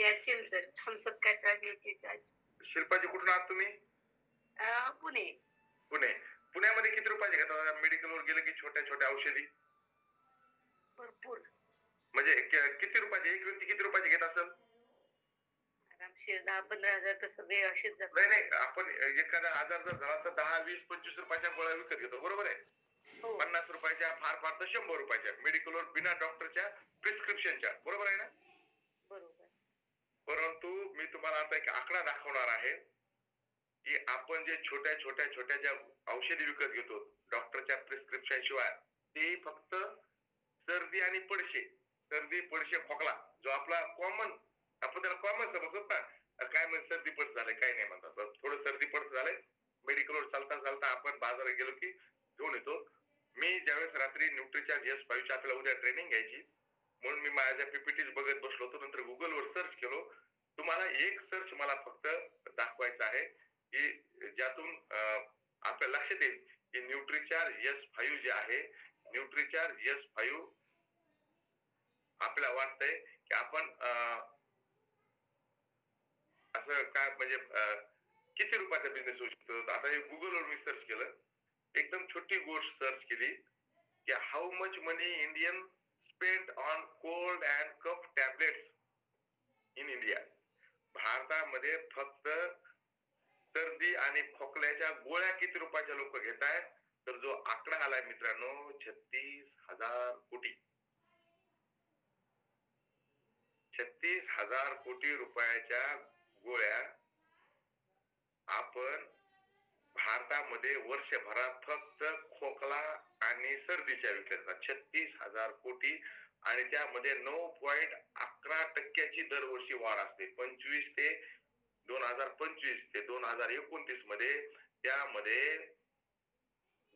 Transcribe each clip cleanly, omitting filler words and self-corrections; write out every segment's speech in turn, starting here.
Yasin sir, हम सबका target आज. शिल्पाजी कुठून आहात तुम्ही? पुणे. पुणे. पुण्यामध्ये किती रुपयाचे घेतात मेडिकलवर गेले की छोट्या छोट्या औषधी? भरपूर. म्हणजे किती रुपयाचे एक व्यक्ती किती रुपयाचे घेत असेल? आरामशीर 10-15 हजार तर सगळे असेच जातात. नाही नाही, आपण एखादा आजार जर झाला तर 10-20-25 रुपयाच्या गोळ्या विकत घेतो, बरोबर आहे? हो. 50 रुपयाच्या, फार फार तर 100 रुपयाच्या मेडिकलवर बिना डॉक्टरच्या प्रिस्क्रिप्शनच्या, बरोबर आहे ना? बरोबर. परंतु मी तुम्हाला आता एक आकडा दाखवणार आहे की आपण जे छोट्या छोट्या छोट्या ज्या औषधी विकत घेतो डॉक्टरच्या प्रिस्क्रिप्शन शिवाय, ते फक्त सर्दी आणि पडशे, सर्दी पडशे खोकला जो आपला कॉमन, आपण त्याला कॉमन समजतो ना, काय म्हणजे सर्दी पडस झालंय काय नाही म्हणतात, थोडं सर्दी पडस झालंय, मेडिकलवर चालता चालता आपण बाजारात गेलो की घेऊन येतो. मी ज्यावेळेस रात्री न्यूट्रीचार्ज S5 ची आपल्याला उद्या ट्रेनिंग घ्यायची म्हणून मी माझ्या पीपीटीज बघत बसलो होतो, नंतर गुगलवर सर्च केलो. तुम्हाला एक सर्च मला फक्त दाखवायचं आहे की ज्यातून आपल्या लक्षात येईल की न्यूट्रीचार्ज S5 जे आहे, न्यूट्रीचार्ज S5 आपल्याला वाटतंय की आपण असं काय म्हणजे किती रुपयाचा बिझनेस होऊ शकतो. आता हे गुगलवर मी सर्च केलं, एकदम छोटी गोष्ट सर्च केली की how much money Indian spend on cold and cough tablets in India. भारतामध्ये फक्त सर्दी आणि खोकल्याच्या गोळ्या किती रुपयाच्या लोक घेत आहेत, तर जो आकडा आलाय मित्रांनो 36,000 कोटी. 36,000 कोटी रुपयाच्या गोळ्या आपण भारतामध्ये वर्षभरात फक्त खोकला आणि सर्दीच्या विक्रेतात. 36,000 कोटी, आणि त्यामध्ये 9.11% दरवर्षी वाढ असते. 2025 ते 2029 मध्ये त्यामध्ये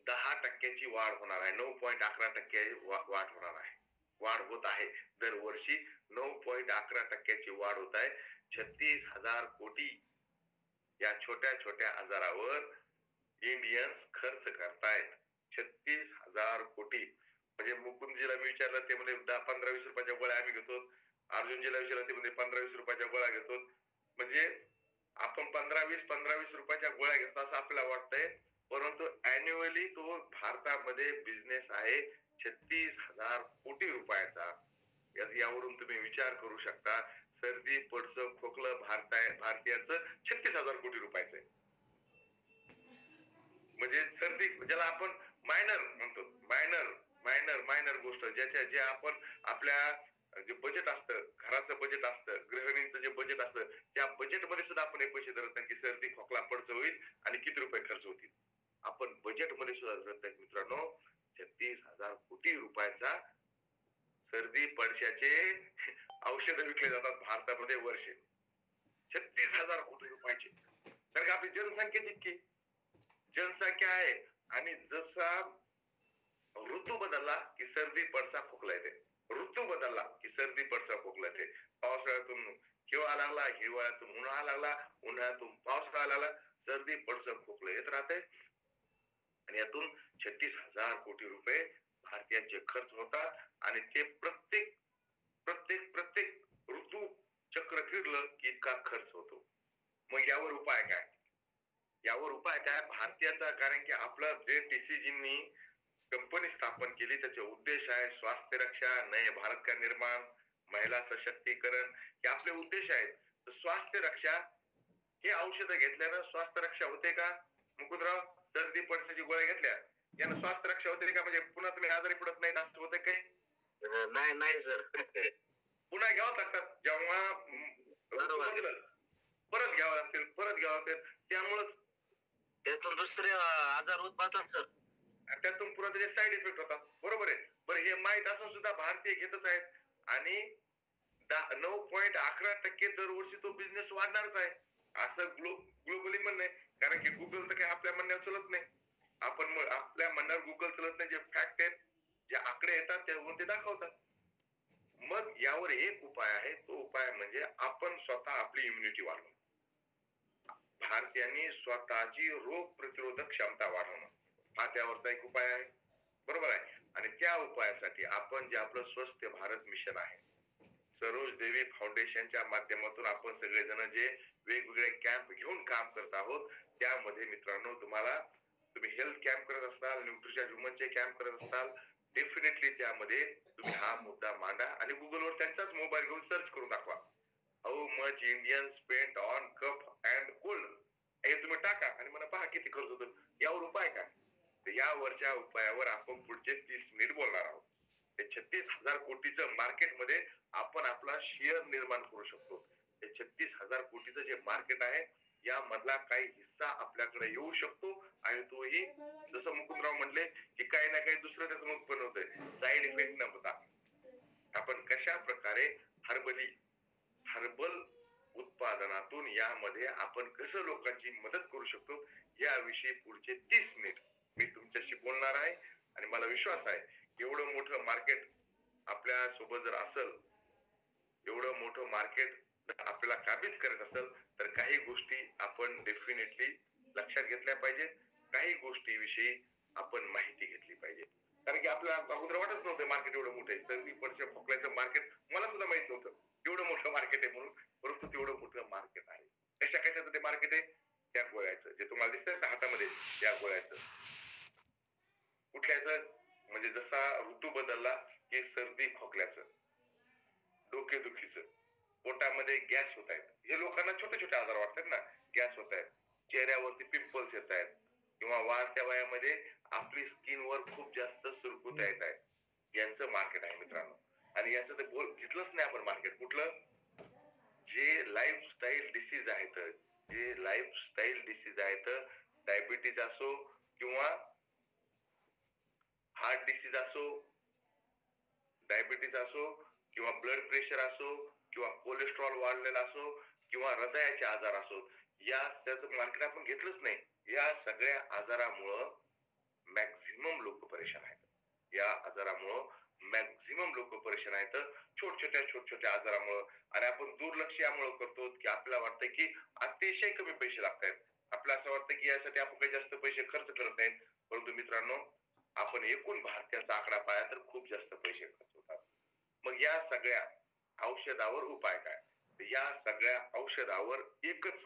10% वाढ होणार आहे. 9.11% वाढ होणार आहे, वाढ होत आहे दरवर्षी. 9.11% वाढ होत आहे. 36,000 कोटी या छोट्या छोट्या आजारावर इंडियन्स खर्च करतायत. 36,000 कोटी. म्हणजे मुकुंदजीला मी विचारलं, ते म्हणजे 10-15-20 रुपयाच्या गोळ्या आम्ही घेतो. अर्जुनजीला विचारलं, ते म्हणजे 15-20 रुपयाच्या गोळ्या घेतो. म्हणजे आपण 15-20 रुपयाच्या गोळ्या घेतो असं आपल्याला वाटतंय, परंतु अॅन्युअली तो भारतामध्ये बिझनेस आहे 36,000 कोटी रुपयाचा. यावरून तुम्ही विचार करू शकता, सर्दी पडसं खोकलं भारतीयाचं 36,000 कोटी रुपयाचं आहे. म्हणजे सर्दी ज्याला आपण मायनर म्हणतो, मायनर मायनर मायनर गोष्ट, ज्या आपण आपल्या जे बजेट असतं, घराचं बजेट असतं, गृहिणींचं जे बजेट असतं, त्या बजेटमध्ये सुद्धा आपण हे पैसे धरत नाही की सर्दी खोकला पडसं होईल आणि किती रुपये खर्च होतील. आपण बजेटमध्ये सुद्धा धरत नाही मित्रांनो. 36,000 कोटी रुपयाचा सर्दी पडशाचे औषध विकले जातात भारतामध्ये वर्षे. 36,000 कोटी रुपयाचे. कारण का आपली जनसंख्या जितकी जनसंख्या आहे, आणि जसा ऋतू बदलला की सर्दी पडसा खोकला येते, ऋतू बदलला की सर्दी पडसा खोकला येते. पावसाळ्यातून हिवाळा लागला, हिवाळ्यातून उन्हाळा लागला, उन्हाळ्यातून पावसाळा लागला, सर्दी पडसं खोकलं येत राहते. आणि यातून 36,000 कोटी रुपये भारतीयांचे खर्च होतात. आणि ते प्रत्येक प्रत्येक प्रत्येक ऋतू चक्र फिरलं की इतका खर्च होतो. मग यावर उपाय काय? यावर उपाय काय भारतीयांचा? कारण की आपलं जे टीसीजींनी कंपनी स्थापन केली त्याचे उद्देश आहे स्वास्थ्य रक्षा, नए भारत का निर्माण, महिला सशक्तीकरण, हे आपले उद्देश आहेत. तर स्वास्थ्य रक्षा, हे औषध घेतल्यानं स्वास्थ्य रक्षा होते का मुकुंदराव? सर्दी पडसाची गोळ्या घेतल्या यानं स्वास्थ्य रक्षा होते का? म्हणजे पुन्हा तुम्ही आजारी पडत नाही असं होतं काही? नाही नाही सर. पुन्हा घ्यावं लागतात जेव्हा परत घ्यावं लागतील, परत घ्यावं लागतील. त्यामुळेच त्यातून दुसरे आजार उत्पादन सर, त्यातून पुन्हा त्याचे साईड इफेक्ट होतात. बरोबर आहे. बरं, हे माहीत असून सुद्धा भारतीय घेतच आहेत. आणि 9.11% दरवर्षी तो बिझनेस वाढणारच आहे असं ग्लोबली म्हणणं आहे. कारण की गुगल तर काही आपल्या म्हणण्यावर चलत नाही. आपण आपल्या म्हणण्यावर गुगल चलत नाही. जे फॅक्ट आहेत, जे आकडे येतात त्यावरून ते दाखवतात. मग यावर एक उपाय आहे, तो उपाय म्हणजे आपण स्वतः आपली इम्युनिटी वाढवणं. भारतीयांनी स्वतःची रोग प्रतिरोधक क्षमता वाढवणं हा त्यावरचा एक उपाय आहे. बरोबर आहे. आणि त्या उपायासाठी आपण जे आपलं स्वस्थ भारत मिशन आहे, सरोज देवी फाउंडेशनच्या माध्यमातून आपण सगळेजण जे वेगवेगळे कॅम्प घेऊन काम करत आहोत, त्यामध्ये मित्रांनो तुम्ही हेल्थ कॅम्प करत असताल, न्यूट्रिशन ह्युमनचे कॅम्प करत असताल, डेफिनेटली त्यामध्ये तुम्ही हा मुद्दा मांडा आणि गुगलवर त्यांचाच मोबाईल घेऊन सर्च करून दाखवा. How much Indian spent on cough and cold, हे तुम्ही टाका आणि मला पहा किती खर्च होतो. यावर उपाय काय? तर यावरच्या उपायावर आपण पुढचे 30 मिनिट बोलणार आहोत. ते 36,000 कोटीचं मार्केटमध्ये आपण आपला शेअर निर्माण करू शकतो. ते 36,000 कोटीचं जे मार्केट आहे, यामधला काही हिस्सा आपल्याकडे येऊ शकतो आणि तोही जसं मुकुंदराव म्हणले की काही ना काही दुसरं त्यातून उत्पन्न होतंय, साईड इफेक्ट न होता. आपण कशा प्रकारे हर्बल उत्पादनातून यामध्ये आपण कसं लोकांची मदत करू शकतो, याविषयी पुढचे 30 मिनिट मी तुमच्याशी बोलणार आहे. आणि मला विश्वास आहे एवढं मोठं मार्केट आपल्या सोबत जर असेल, एवढं मोठं मार्केट आपल्याला काबीज करत असेल, तर काही गोष्टी आपण डेफिनेटली लक्षात घेतल्या पाहिजेत. काही गोष्टीविषयी आपण माहिती घेतली पाहिजे. कारण की आपल्याला अगोदर वाटत नव्हतं मार्केट एवढं मोठं आहे. सर्दी पडसे खोकल्याचं मार्केट मला सुद्धा माहित नव्हतं एवढं मोठं मार्केट आहे म्हणून, परंतु तेवढं मोठं मार्केट आहे. कशाचं ते मार्केट आहे? त्या गोळ्याचं, जे तुम्हाला दिसतंय ना हातामध्ये, त्या गोळ्याचं. कुठल्याचं? म्हणजे जसा ऋतू बदलला की सर्दी खोकल्याचं, डोकेदुखीचं, पोटामध्ये गॅस होत आहेत, हे लोकांना छोटे छोटे आजार वाटतात ना, गॅस होत आहेत, चेहऱ्यावरती पिंपल्स येत आहेत, किंवा वाढत्या वयामध्ये आपली स्किनवर खूप जास्त सुरकुत्या येत आहेत, यांचं मार्केट आहे मित्रांनो. आणि याचं ते घेतलंच नाही आपण मार्केट. कुठलं? जे लाईफस्टाईल डिसीज आहेत, डायबिटीज असो किंवा हार्ट डिसीज असो, डायबिटीज असो किंवा ब्लड प्रेशर असो किंवा कोलेस्ट्रॉल वाढलेला असो किंवा हृदयाचे आजार असो, या मार्केट आपण घेतलंच नाही. या सगळ्या आजारामुळं मॅक्झिमम लोक परेशान आहेत. या आजारामुळं मॅक्झिमम लोक परेशान आहेत, छोट्या आजारामुळं. आणि आपण दुर्लक्ष यामुळे करतो की आपल्याला वाटतं की अतिशय कमी पैसे लागतात. आपल्याला असं वाटतं की यासाठी आपण काही जास्त पैसे खर्च करत नाहीत, परंतु मित्रांनो, आपण एकूण भारतीयाचा आकडा पाहिला तर खूप जास्त पैसे खर्च होतात. मग या सगळ्या औषधावर उपाय काय? या सगळ्या औषधावर एकच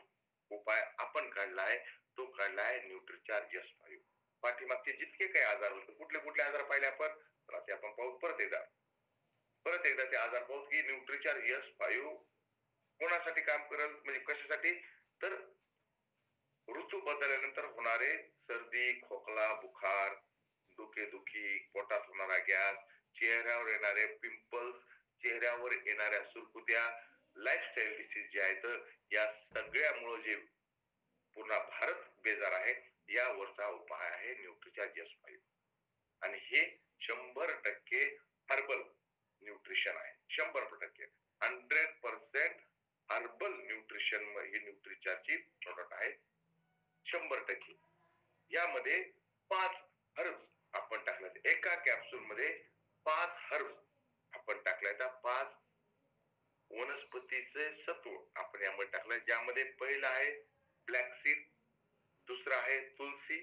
उपाय आपण काढलाय, तो काढलाय न्यूट्रिचार्ज S5. पाठीमागचे जितके काही आजार होते, कुठले आजार पाहिले आपण, तर ते आपण पाहू परत एकदा ते आजार पाहू की न्यूट्रिचार्ज S5 कोणासाठी काम करेल, म्हणजे कशासाठी? तर ऋतू बदलल्यानंतर होणारे सर्दी, खोकला, बुखार, डोकेदुखी, पोटात होणारा गॅस, चेहऱ्यावर येणारे पिंपल्स, चेहऱ्यावर येणाऱ्या सुरकुत्या, लाईफस्टाईल डिसीज जे आहेत, या सगळ्यामुळे जे पूर्ण भारत बेजार आहे, यावरचा उपाय आहे न्यूट्रिचार्ज S5. आणि हे 100% हर्बल न्यूट्रिशन आहे. 100%, 100% हर्बल न्यूट्रिशन ही न्यूट्रिचार्जची प्रोडक्ट आहे. 100%. यामध्ये 5 हर्ब्स आपण टाकल्यात. एका कॅप्सूल मध्ये 5 हर्ब्स आपण टाकल्या. त्या 5 वनस्पतीचे सत्व आपण यामध्ये टाकलंय. ज्यामध्ये पहिलं आहे ब्लॅक सीड, दुसरं आहे तुलसी,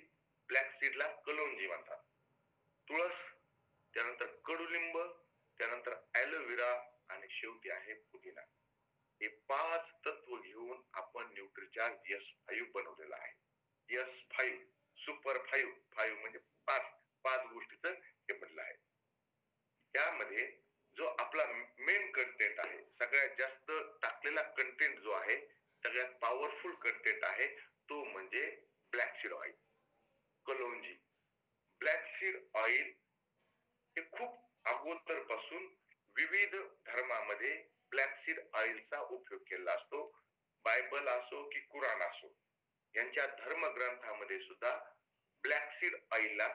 ब्लॅक सीडला कलोंजी म्हणतात, तुळस, त्यानंतर कडुलिंब, त्यानंतर ॲलोव्हेरा आणि शेवटी आहे पुदिना. हे 5 तत्व घेऊन आपण न्यूट्रिचार्ज S5 बनवलेला आहे. S5 सुपर 5 म्हणजे 5 गोष्टीचं हे बनलं आहे. त्यामध्ये जो आपला मेन कंटेंट आहे, सगळ्यात जास्त टाकलेला कंटेंट जो आहे, सगळ्यात पॉवरफुल कंटेंट आहे, तो म्हणजे black seed oil, kalonji. Black seed oil हे खूप अगोदर पासून विविध धर्मामध्ये ब्लॅक सीड ऑइलचा उपयोग केला असतो. बायबल असो की कुराण असो, यांच्या धर्मग्रंथामध्ये सुद्धा ब्लॅक सीड ऑइलला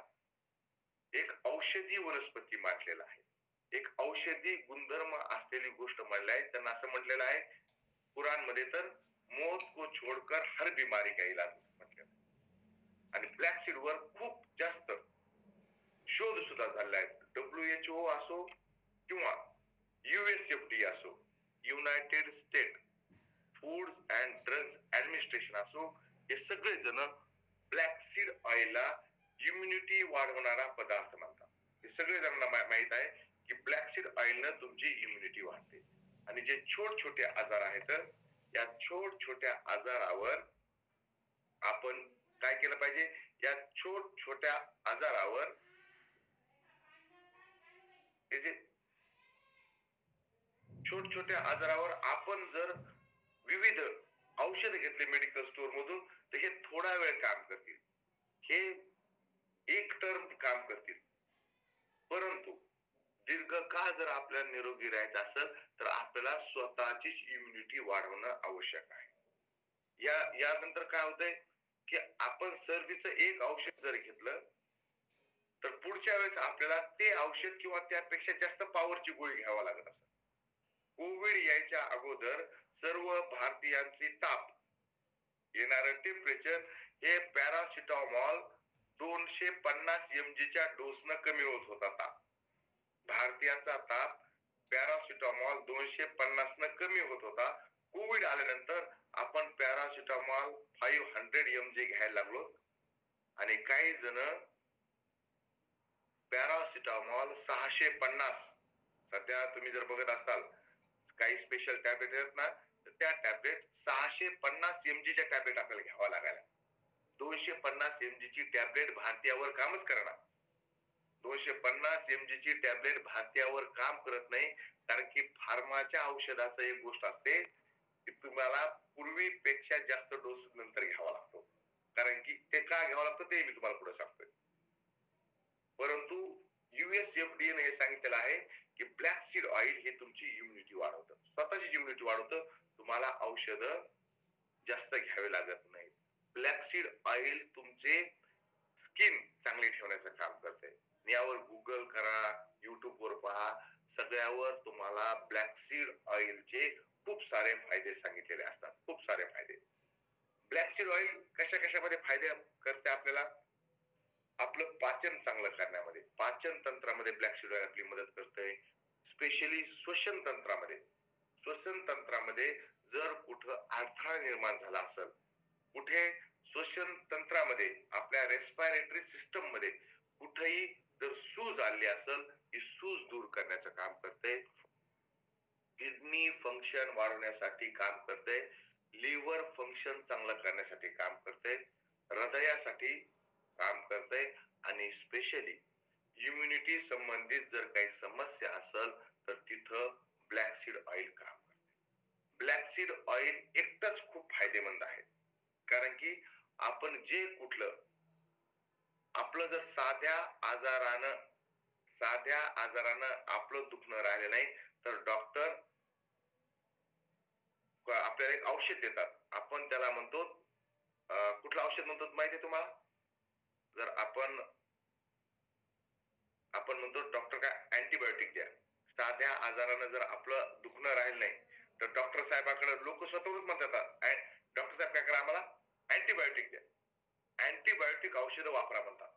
एक औषधी वनस्पती मानलेला आहे, एक औषधी गुणधर्म असलेली गोष्ट म्हणली आहे. त्यांना असं म्हटलेलं आहे कुराण मध्ये, तर मौत को छोडकर हर बीमारी का इलाज म्हटलेलं आहे. आणि ब्लॅक सीड वर खूप जास्त शोध सुद्धा झालेला आहे. WHO असो किंवा USFDA असो, United state food and drugs administration असो, हे सगळे जण ब्लॅक सीड ऑइलला इम्युनिटी वाढवणारा पदार्थ म्हणतात. हे सगळे जणांना माहित आहे की ब्लॅक सीड ऑइलनं तुमची इम्युनिटी वाढते. आणि जे छोटे आजार आहेत या छोट्या आजारावर आपण काय केलं पाहिजे, या छोट्या आजारावर हे जे छोट्या आजारावर आपण जर विविध औषध घेतले मेडिकल स्टोअर मधून तर हे थोडा वेळ काम करतील, हे एक टर्म काम करतील. परंतु दीर्घकाळ जर आपल्याला निरोगी राहायचं असेल तर आपल्याला स्वतःचीच इम्युनिटी वाढवणं आवश्यक आहे. यानंतर काय होतंय की आपण सर्दीचं एक औषध जर घेतलं तर पुढच्या वेळेस आपल्याला ते औषध किंवा त्यापेक्षा जास्त पॉवरची गोळी घ्यावा लागत असत. कोविड यायच्या अगोदर सर्व भारतीयांची ताप येणारं टेम्परेचर हे पॅरासिटामॉल 250 mg च्या डोसनं कमी होत होता ताप. भारतीयांचा ताप पॅरासिटामॉल 250 न कमी होत होता. कोविड आल्यानंतर आपण पॅरासिटामॉल 500 mg घ्यायला लागलो आणि काही जण पॅरासिटामॉल 650, सध्या तुम्ही जर बघत असाल काही स्पेशल टॅबलेट आहेत ना, तर त्या टॅबलेट 650 mg च्या टॅबलेट आपल्याला घ्यावा लागायला. 250 mg ची टॅबलेट भारतीयावर कामच करणार. 250 mg ची टॅबलेट भारतीयावर काम करत नाही, कारण की फार्माच्या औषधाचं एक गोष्ट असते की तुम्हाला पूर्वीपेक्षा जास्त डोस नंतर घ्यावा लागतो. कारण की ते का घ्यावं लागतं ते मी तुम्हाला पुढे सांगतोय. परंतु USFDA ने हे सांगितलेलं आहे की ब्लॅक सीड ऑइल हे तुमची इम्युनिटी वाढवतं, स्वतःची इम्युनिटी वाढवतं. तुम्हाला औषध जास्त घ्यावे लागत नाही. ब्लॅक सीड ऑइल तुमचे स्किन चांगली ठेवण्याचं काम करते. यावर गुगल करा, युट्यूब वर पहा, सगळ्यावर तुम्हाला ब्लॅक सीड ऑइलचे खूप सारे फायदे सांगितलेले असतात, खूप सारे फायदे. ब्लॅक सीड ऑइल कशामध्ये फायदे करते आपल्याला? आपलं पाचन चांगलं करण्यामध्ये, पाचन तंत्रामध्ये ब्लॅक सीड ऑइल आपली मदत करते. स्पेशली श्वसन तंत्रामध्ये, श्वसन तंत्रामध्ये जर कुठं अडथळा निर्माण झाला असेल, कुठे श्वसन तंत्रामध्ये आपल्या रेस्पिरेटरी सिस्टम मध्ये कुठेही जर सूज आली असेल, ही सूज दूर करण्याचं काम करते. किडनी फंक्शन वाढवण्यासाठी काम करते. लिव्हर फंक्शन चांगलं करण्यासाठी काम करते. हृदयासाठी काम करते. आणि स्पेशली इम्युनिटी संबंधित जर काही समस्या असेल तर तिथं ब्लॅक सीड ऑइल काम करते. ब्लॅक सीड ऑइल एकटंच खूप फायदेमंद आहे, कारण की आपण जे कुठलं आपलं जर साध्या आजारानं आपलं दुखणं राहिलं नाही तर डॉक्टर आपल्याला एक औषध देतात. आपण त्याला म्हणतो कुठलं औषध म्हणतो माहिती आहे तुम्हाला? जर आपण म्हणतो डॉक्टर काय अँटीबायोटिक द्या. साध्या आजारानं जर आपलं दुखणं राहिलं नाही तर डॉक्टर साहेबाकडे लोक स्वतःहूनच म्हणतात, डॉक्टर साहेब काय करा, आम्हाला अँटीबायोटिक द्या. अँटीबायोटिक औषधं वापरा म्हणतात.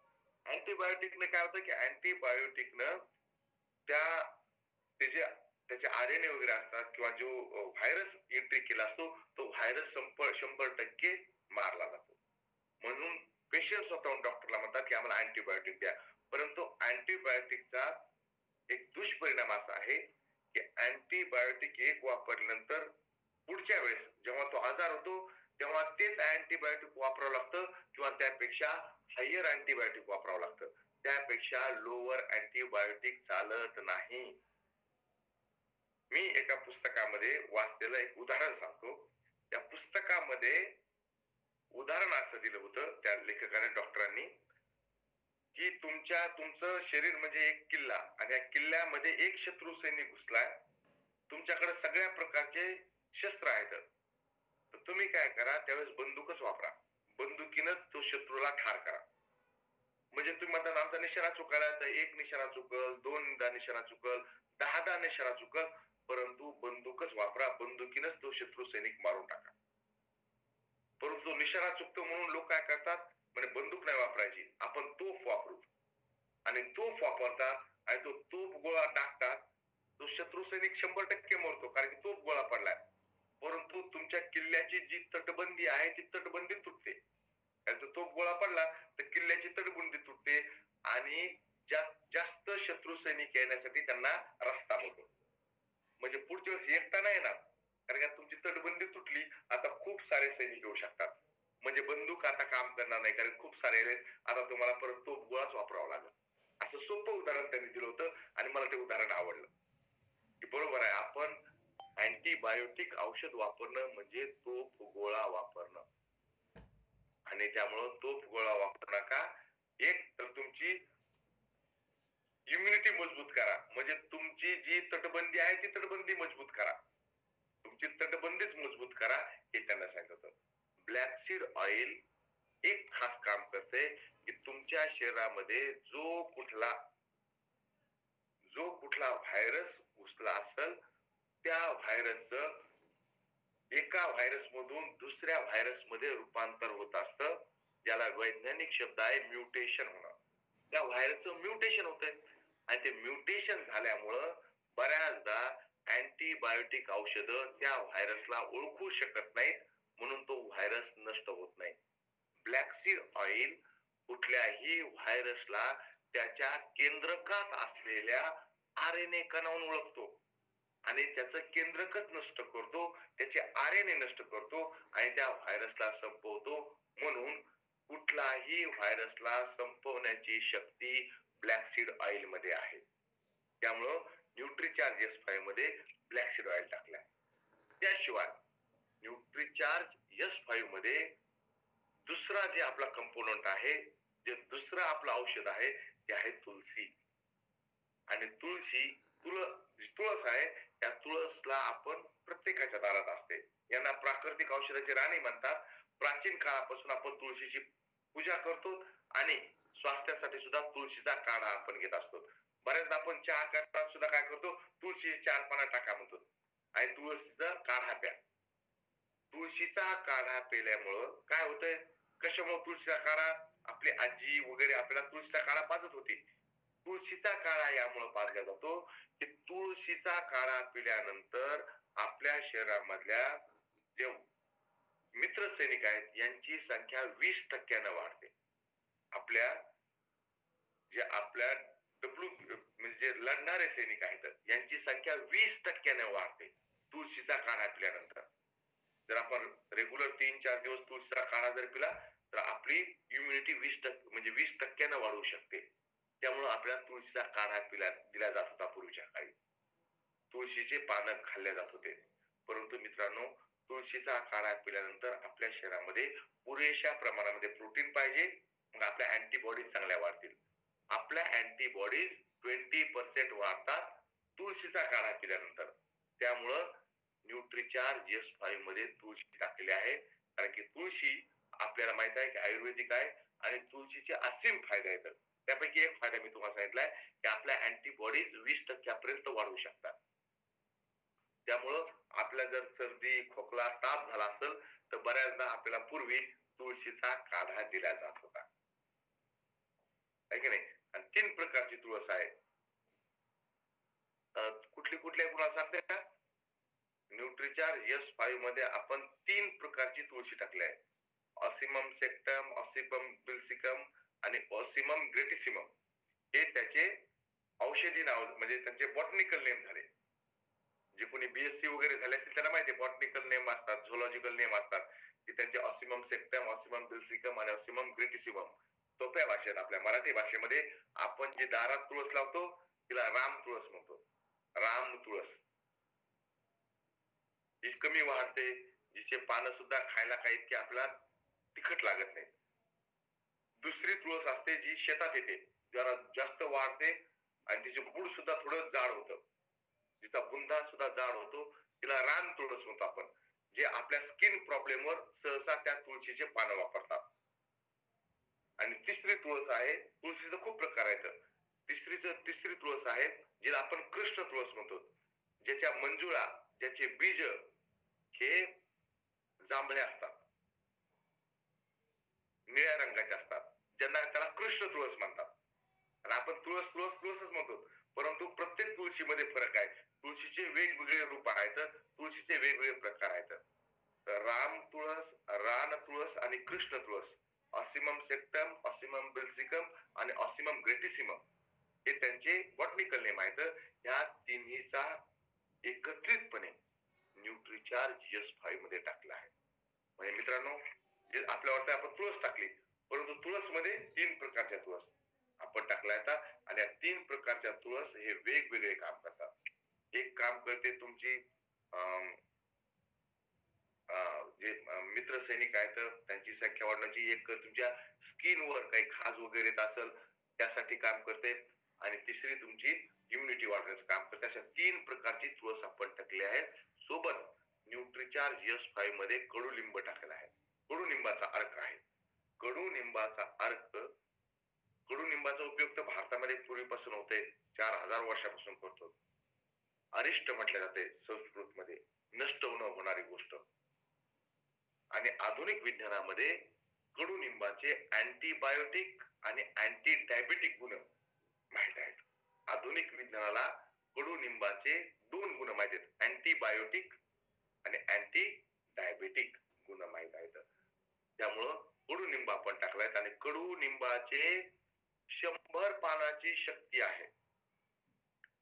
अँटीबायोटिकने काय होतं की अँटीबायोटिकनं त्याचे RNA वगैरे असतात किंवा जो व्हायरस एंट्री केला असतो तो व्हायरस 100% मारला जातो. म्हणून पेशंट स्वतःहून डॉक्टरला म्हणतात की आम्हाला अँटीबायोटिक द्या. परंतु अँटीबायोटिकचा एक दुष्परिणाम असा आहे की अँटीबायोटिक एक वापरल्यानंतर पुढच्या वेळेस जेव्हा तो आजार होतो तेव्हा तेच अँटीबायोटिक वापरावं लागतं किंवा त्यापेक्षा हायर अँटीबायोटिक वापरावं लागतं. त्यापेक्षा लोअर अँटीबायोटिक चालत नाही. मी एका पुस्तकामध्ये वाचलेलं एक उदाहरण सांगतो. त्या पुस्तकामध्ये उदाहरण असं दिलं होतं त्या लेखकाने, डॉक्टरांनी, की तुमचं शरीर म्हणजे एक किल्ला आणि या किल्ल्यामध्ये एक शत्रू सैनिक घुसलाय. तुमच्याकडे सगळ्या प्रकारचे शस्त्र आहेत. तर तुम्ही काय करा, त्यावेळेस बंदूकच वापरा. बंदुकीनच तो शत्रूला ठार करा. म्हणजे तुम्ही म्हणता आमचा निशाणा चुकायला तर एक निशाणा चुकल, 2दा निशाणा चुकल, 10दा निशाणा चुकल, परंतु बंदूकच वापरा. बंदुकीनच तो शत्रू सैनिक मारून टाका. परंतु निशाणा चुकतो म्हणून लोक काय करतात, म्हणजे बंदूक नाही वापरायची, आपण तोफ वापरू. आणि तोफ वापरतात आणि तो तोफ गोळा टाकतात. तो शत्रू सैनिक 100% मरतो, कारण की तोफ गोळा पडलाय. परंतु तुमच्या किल्ल्याची जी तटबंदी आहे ती तटबंदी तुटते. त्याचा तोफ गोळा पडला तर किल्ल्याची तटबंदी तुटते आणि जास्त शत्रू सैनिक येण्यासाठी त्यांना रस्ता होतो. म्हणजे पुढच्या वेळेस एकटा नाही येणार, कारण का तुमची तटबंदी तुटली. आता खूप सारे सैनिक येऊ शकतात, म्हणजे बंदूक आता काम करणार नाही, कारण खूप सारे आले. आता तुम्हाला परत तोफ गोळाच वापरावा लागेल. असं सोपं उदाहरण त्यांनी दिलं होतं आणि मला ते उदाहरण आवडलं की बरोबर आहे, आपण अँटीबायोटिक औषध वापरणं म्हणजे तोफ गोळा वापरणं. आणि त्यामुळं तोफ गोळा वापरू नका. एक तर तुमची इम्युनिटी मजबूत करा, म्हणजे तुमची जी तटबंदी आहे ती तटबंदी मजबूत करा. तुमची तटबंदीच मजबूत करा, हे त्यांना सांगितलं होतं. ब्लॅक सीड ऑइल एक खास काम करते की तुमच्या शरीरामध्ये जो कुठला व्हायरस घुसला असेल, त्या व्हायरसचं एका व्हायरस मधून दुसऱ्या व्हायरस मध्ये रूपांतर होत असतं, ज्याला वैज्ञानिक शब्द आहे म्युटेशन होणं. त्या व्हायरसचं म्युटेशन होतंय आणि ते म्युटेशन झाल्यामुळं बऱ्याचदा अँटीबायोटिक औषधं त्या व्हायरसला ओळखू शकत नाहीत, म्हणून तो व्हायरस नष्ट होत नाही. ब्लॅक सीड ऑइल कुठल्याही व्हायरसला त्याच्या केंद्रकात असलेल्या RNA कणावून ओळखतो आणि त्याचं केंद्रकच नष्ट करतो, त्याचे RNA नष्ट करतो आणि त्या व्हायरसला संपवतो. म्हणून कुठलाही व्हायरसला संपवण्याची शक्ती ब्लॅक सीड ऑइल मध्ये आहे. त्यामुळं न्यूट्रीचार्ज S5 मध्ये ब्लॅक सीड ऑइल टाकलाय. त्याशिवाय न्यूट्रीचार्ज S5 मध्ये दुसरा जे आपला कंपोनंट आहे, जे दुसरं आपलं औषध आहे, ते आहे तुळशी. आणि तुळस आहे, त्या तुळसला आपण प्रत्येकाच्या दारात असते. यांना प्राकृतिक औषधाची राणी म्हणतात. प्राचीन काळापासून आपण तुळशीची पूजा करतो आणि स्वास्थ्यासाठी सुद्धा तुळशीचा काढा आपण घेत असतो. बऱ्याचदा आपण चहा करताना सुद्धा काय करतो, तुळशी 4 पानं टाका म्हणतो आणि तुळशीचा काढा प्या. तुळशीचा काढा पिल्यामुळं काय होतंय, कशामुळे तुळशीचा काढा, आपली आजी वगैरे आपल्याला तुळशीचा काढा पाजत होती. तुळशीचा काढा यामुळे पाजला जातो की तुळशीचा काढा पिल्यानंतर आपल्या शरीरामधल्या जे मित्र सैनिक आहेत यांची संख्या 20% वाढते. आपल्या म्हणजे लढणारे सैनिक आहेत यांची संख्या 20% वाढते तुळशीचा काढा पिल्यानंतर. जर आपण रेग्युलर 3-4 दिवस तुळशीचा काढा जर पिला तर आपली इम्युनिटी 20% म्हणजे 20% वाढू शकते. त्यामुळे आपल्याला तुळशीचा काढा दिला जात होता पूर्वीच्या काळी. तुळशीचे पानं खाल्ले जात होते. परंतु मित्रांनो, तुळशीचा काढा पिल्यानंतर आपल्या शरीरामध्ये पुरेशा प्रमाणामध्ये प्रोटीन पाहिजे, मग आपल्या अँटीबॉडीज चांगल्या वाढतील. आपल्या अँटीबॉडीज 20% वाढतात तुळशीचा काढा पिल्यानंतर. त्यामुळं न्यूट्रीचार्ज S5 मध्ये तुळशी टाकलेली आहे, कारण की तुळशी आपल्याला माहित आहे की आयुर्वेदिक आहे आणि तुळशीचे असीम फायदे आहेत. त्यापैकी एक फायदा मी तुम्हाला सांगितलाय की आपल्या अँटीबॉडीज 20% पर्यंत वाढू शकतात. त्यामुळं आपल्या जर सर्दी, खोकला, ताप झाला असेल तर बऱ्याचदा आपल्याला पूर्वी तुळशीचा काढा दिला जात होता, आहे की नाही. आणि 3 प्रकारची तुळस आहे. कुठली कुठली आहे कुणाला सांगते का? न्यूट्रीचार्ज S5 मध्ये आपण 3 प्रकारची तुळशी टाकली आहे. ऑसिमम सेक्टम, ऑसिमम बिल्सिकम आणि ऑसिमम ग्रेटिसिमम. हे त्याचे औषधी नाव, म्हणजे त्यांचे बॉटनिकल नेम झाले. जे कोणी BSc वगैरे झाले असतील त्याला माहिती आहे, बॉटनिकल नेम असतात, झोलॉजिकल नेम असतात, की त्यांचे ऑसिमम सेक्टम, ऑसिमम बिल्सिकम आणि ऑसिमम ग्रेटिसिमम. सोप्या भाषेत, आपल्या मराठी भाषेमध्ये आपण जे दारात तुळस लावतो तिला राम तुळस म्हणतो. राम तुळस जी कमी वाढते, जिचे पानं सुद्धा खायला काही इतके आपल्याला तिखट लागत नाही. दुसरी तुळस असते जी शेतात येते, जरा जास्त वाढते आणि तिचे बुड सुद्धा थोडं जाड होतं, जिचा बुंदा सुद्धा जाड होतो, तिला रान तुळस म्हणतो आपण. जे आपल्या स्किन प्रॉब्लेमवर सहसा त्या तुळशीचे पानं वापरतात. आणि तिसरी तुळस आहे, तुळशीचे खूप प्रकार आहेत. तिसरी तुळस आहे जिला आपण कृष्ण तुळस म्हणतो, ज्याच्या मंजुळा, ज्याचे बीज हे जांभळे असतात, निळ्या रंगाचे असतात, ज्यांना त्याला कृष्ण तुळस म्हणतात. आणि आपण तुळस तुळस तुळसच म्हणतो, परंतु प्रत्येक तुळशीमध्ये फरक आहे. तुळशीचे वेगवेगळे रूप आहेत, तुळशीचे वेगवेगळे प्रकार आहेत. राम तुळस, रान तुळस आणि कृष्ण तुळस, ऑसिमम सेक्टम, ऑसिमम बिल्सिकम आणि ऑसिमम ग्रेटिसिमम हे त्यांचे बॉटनिकल नेम आहेत. या तिन्हीचा एकत्रितपणे न्यूट्रिचार्ज S5 मध्ये टाकलं आहे. म्हणजे मित्रांनो, जे आपल्या वाटतं आपण तुळस टाकली, परंतु तुळस मध्ये 3 प्रकारच्या तुळस आपण टाकल्या आता, आणि या 3 प्रकारच्या तुळस हे वेगवेगळे काम करतात. एक काम करते तुमची जे मित्र सैनिक आहेत त्यांची संख्या वाढवण्याची, एक तुमच्या स्किनवर काही खाज वगैरे येत असेल त्यासाठी काम करते, आणि तिसरी तुमची इम्युनिटी वाढवण्याचं काम करते. अशा 3 प्रकारची तुळस आपण टाकली आहे. सोबत न्यूट्रिचार्ज S5 मध्ये कडुलिंब टाकलेला आहे. कडुलिंबाचा अर्क आहे. कडुनिंबाचा अर्क, कडुनिंबाचा उपयोग तर भारतामध्ये पूर्वीपासून होते, 4000 वर्षापासून करतो. अरिष्ट म्हटले जाते संस्कृतमध्ये, नष्ट होणारी गोष्ट. आणि आधुनिक विज्ञानामध्ये कडुनिंबाचे अँटीबायोटिक आणि अँटी डायबेटिक गुण माहित आहेत. आधुनिक विज्ञानाला कडुनिंबाचे 2 गुण माहित आहेत, अँटीबायोटिक आणि अँटी डायबेटिक गुण माहित आहेत. त्यामुळं कडुनिंब आपण टाकलाय, आणि कडुनिंबाचे 100 पानाची शक्ती आहे.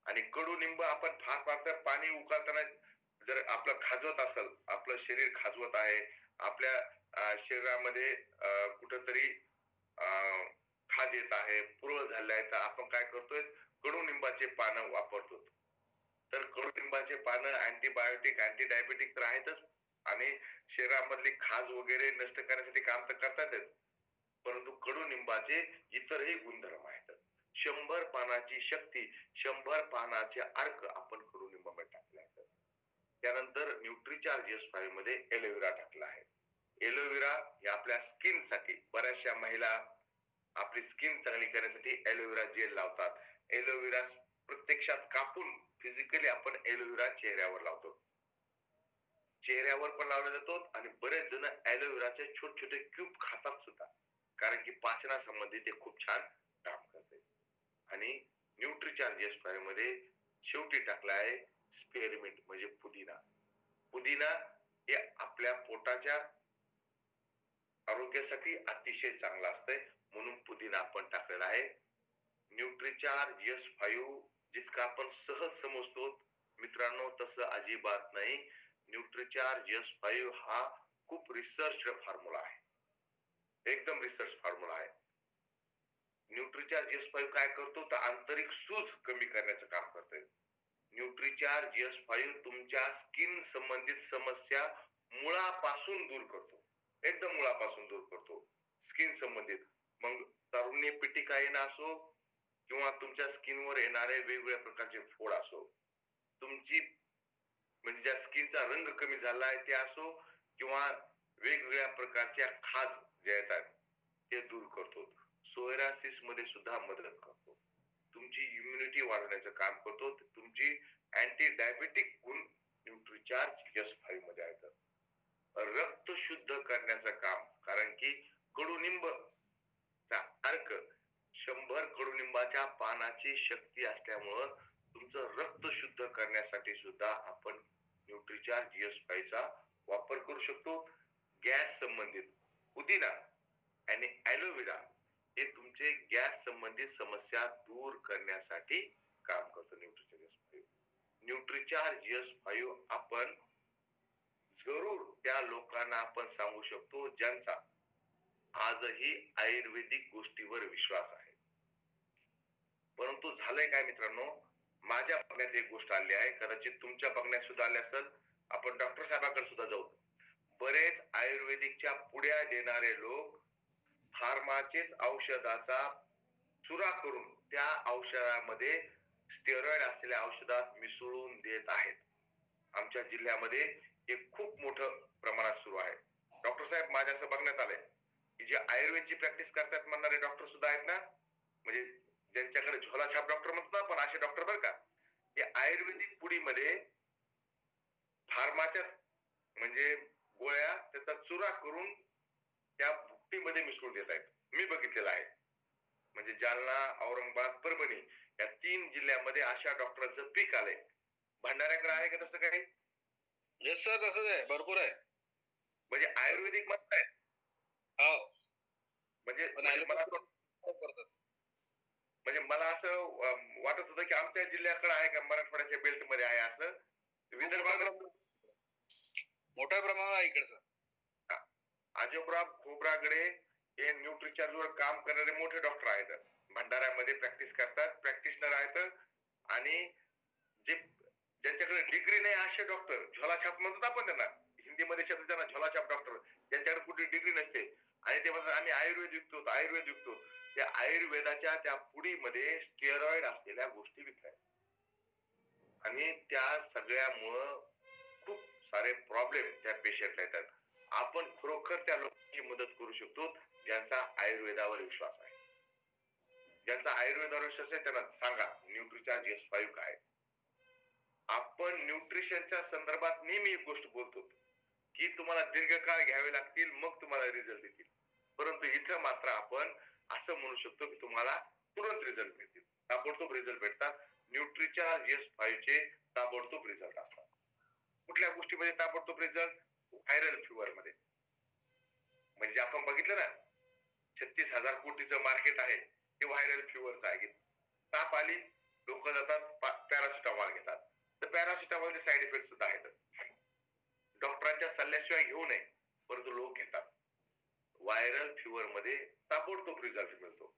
आणि कडुनिंब आपण फार तर पाणी उकळताना जर आपलं खाजवत असेल, आपलं शरीर खाजवत आहे, आपल्या शरीरामध्ये कुठंतरी खाज येत आहे, पुरळ झाले आहे, तर आपण काय करतोय, कडुनिंबाचे पानं वापरतो. तर कडुनिंबाचे पानं अँटीबायोटिक, अँटी डायबेटिक तर आहेतच, आणि शरीरामधली खाज वगैरे नष्ट करण्यासाठी काम तर करतातच, परंतु कडुनिंबाचे इतरही गुणधर्म आहेत. 100 पानाची शक्ती, 100 पानाचे अर्क आपण कडुनिंबामध्ये टाकले आहेत. त्यानंतर न्यूट्रिचार्ज S5 मध्ये एलोवेरा टाकला आहे. एलोवेरा हे आपल्या स्किन साठी, बऱ्याचशा महिला आपली स्किन चांगली करण्यासाठी एलोवेरा जेल लावतात. एलोवेरा प्रत्यक्षात कापून फिजिकली आपण एलोवेरा चेहऱ्यावर लावतो. चेहऱ्यावर पण लावला जातो, आणि बरेच जण एलोवेराचे छोटे छोटे क्यूब खातात सुद्धा, कारण की पाचना संबंधी ते खूप छान काम करते. आणि न्यूट्रिचार्ज S5 मध्ये शेवटी टाकला आहे स्पेअरमिंट, म्हणजे पुदिना. पुदिना हे आपल्या पोटाच्या आरोग्यासाठी अतिशय चांगला असतंय, म्हणून पुदिना आपण टाकलेला आहे. न्यूट्रिचार्ज S5 जितका आपण सहज समजतो मित्रांनो, तसं अजिबात नाही. न्यूट्रिचार्ज S5 हा खूप रिसर्च फॉर्म्युला आहे, एकदम रिसर्च फॉर्म्युला आहे. न्यूट्रिचार्ज S5 काय करतो, तर आंतरिक सूज कमी करण्याचं काम करते. न्यूट्रिचार्ज S5 तुमच्या स्किन संबंधित समस्या मुळापासून दूर करतो, एकदम मुळापासून दूर करतो स्किन संबंधित. मग तारुण्य पिटिका येणं असो, किंवा तुमच्या स्किनवर येणारे वेगवेगळ्या प्रकारचे फोड असो, तुमची म्हणजे ज्या स्किनचा रंग कमी झाला आहे ते असो, किंवा वेगवेगळ्या प्रकारच्या खाज ज्या येतात ते दूर करतो. सोयरासिस मध्ये सुद्धा मदत करतो. तुमची इम्युनिटी वाढवण्याचं काम करतो. तुमची अँटी डायबेटिक गुण न्यूट्रिचार्ज S5 मध्ये आहेत. रक्त शुद्ध करण्याचं काम, कारण की कडुनिंब चा अर्क 100 कडुनिंबाच्या पानाची शक्ती असल्यामुळं तुमचं रक्त शुद्ध करण्यासाठी सुद्धा आपण न्यूट्रिचार्ज S5 चा वापर करू शकतो. गॅस संबंधित पुदिना आणि एलोवेरा हे तुमचे गॅस संबंधित समस्या दूर करण्यासाठी काम करतो न्यूट्रिचार्ज S5. न्यूट्रिचार्ज S5 आपण जरूर त्या लोकांना आपण सांगू शकतो ज्यांचा आजही आयुर्वेदिक गोष्टीवर विश्वास आहे. परंतु झालंय काय मित्रांनो, माझ्या बघण्यात एक गोष्ट आली आहे, कदाचित तुमच्या बघण्यात सुद्धा आली असेल. आपण डॉक्टर साहेबांकडे सुद्धा जाऊ. बरेच आयुर्वेदिकच्या पुड्या देणारे लोक फार्माचेच औषधाचा चुरा करून त्या औषधामध्ये स्टेरॉइड असलेल्या औषधात मिसळून देत आहेत. आमच्या जिल्ह्यामध्ये हे खूप मोठं प्रमाणात सुरू आहे. डॉक्टर साहेब, माझ्या असं बघण्यात आलंय की जे आयुर्वेदची प्रॅक्टिस करतात म्हणणारे डॉक्टर सुद्धा आहेत ना, म्हणजे ज्यांच्याकडे झोलाछाप डॉक्टर म्हणतो ना आपण, असे डॉक्टर बरं का, हे आयुर्वेदिक पुडीमध्ये फार्माच्याच म्हणजे गोळ्या त्याचा चुरा करून त्या भुकटीमध्ये मिसळून देत आहेत. मी बघितलेलं आहे. म्हणजे जालना, औरंगाबाद, परभणी या 3 जिल्ह्यामध्ये अशा डॉक्टरांचं पीक आलंय. भंडाऱ्याकडे आहे का तसं काही? येस सर, तसंच आहे, भरपूर आहे. म्हणजे आयुर्वेदिक म्हणताय? हो. म्हणजे करतात. म्हणजे मला असं वाटत होतं की आमच्या जिल्ह्याकडे आहे का, मराठवाड्याच्या बेल्ट मध्ये आहे असं, विदर्भात मोठ्या प्रमाणावर आहे इकडे सर. अजोबराव खोब्रागडे हे न्यूट्रिचार्जवर काम करणारे मोठे डॉक्टर आहेत. भंडाऱ्यामध्ये प्रॅक्टिस करतात, प्रॅक्टिशनर आहेत. आणि जे ज्यांच्याकडे डिग्री नाही असे डॉक्टर, झोलाछाप म्हणतात आपण त्यांना, हिंदीमध्ये शब्द त्यांना झोलाछाप डॉक्टर, ज्यांच्याकडे कुठली डिग्री नसते आणि ते म्हणतात आम्ही आयुर्वेद विकतो. त्या आयुर्वेदाच्या त्या पुडीमध्ये स्टेरॉइड असलेल्या गोष्टी विकतात आणि त्या सगळ्यामुळं खूप सारे प्रॉब्लेम त्या पेशंटला येतात. आपण खरोखर त्या लोकांची मदत करू शकतो ज्यांचा आयुर्वेदावर विश्वास आहे. ज्यांचा आयुर्वेदावर विश्वास आहे त्यांना सांगा न्यूट्रिचार्ज S5 काय. आपण न्यूट्रिशनच्या संदर्भात नेहमी एक गोष्ट बोलतो की तुम्हाला दीर्घकाळ घ्यावे लागतील मग तुम्हाला रिझल्ट येतील. परंतु इथं मात्र आपण असं म्हणू शकतो की तुम्हाला तुरंत रिझल्ट मिळतील, ताबडतोब रिझल्ट भेटतात. न्यूट्रिचार्ज S5 चे ताबडतोब रिझल्ट असतात. कुठल्या गोष्टीमध्ये ताबडतोब रिझल्ट? व्हायरल फिवर मध्ये. म्हणजे आपण बघितलं ना 36,000 कोटीचं मार्केट आहे ते व्हायरल फिवरचं आहे. ताप आली लोक जातात पॅरासिटामॉल घेतात, तर पॅरासिटामॉलचे साईड इफेक्ट सुद्धा आहेत. डॉक्टरांच्या सल्ल्याशिवाय घेऊ नये परंतु लोक घेतात. व्हायरल फिवर मध्ये ताबडतोब रिझल्ट मिळतो.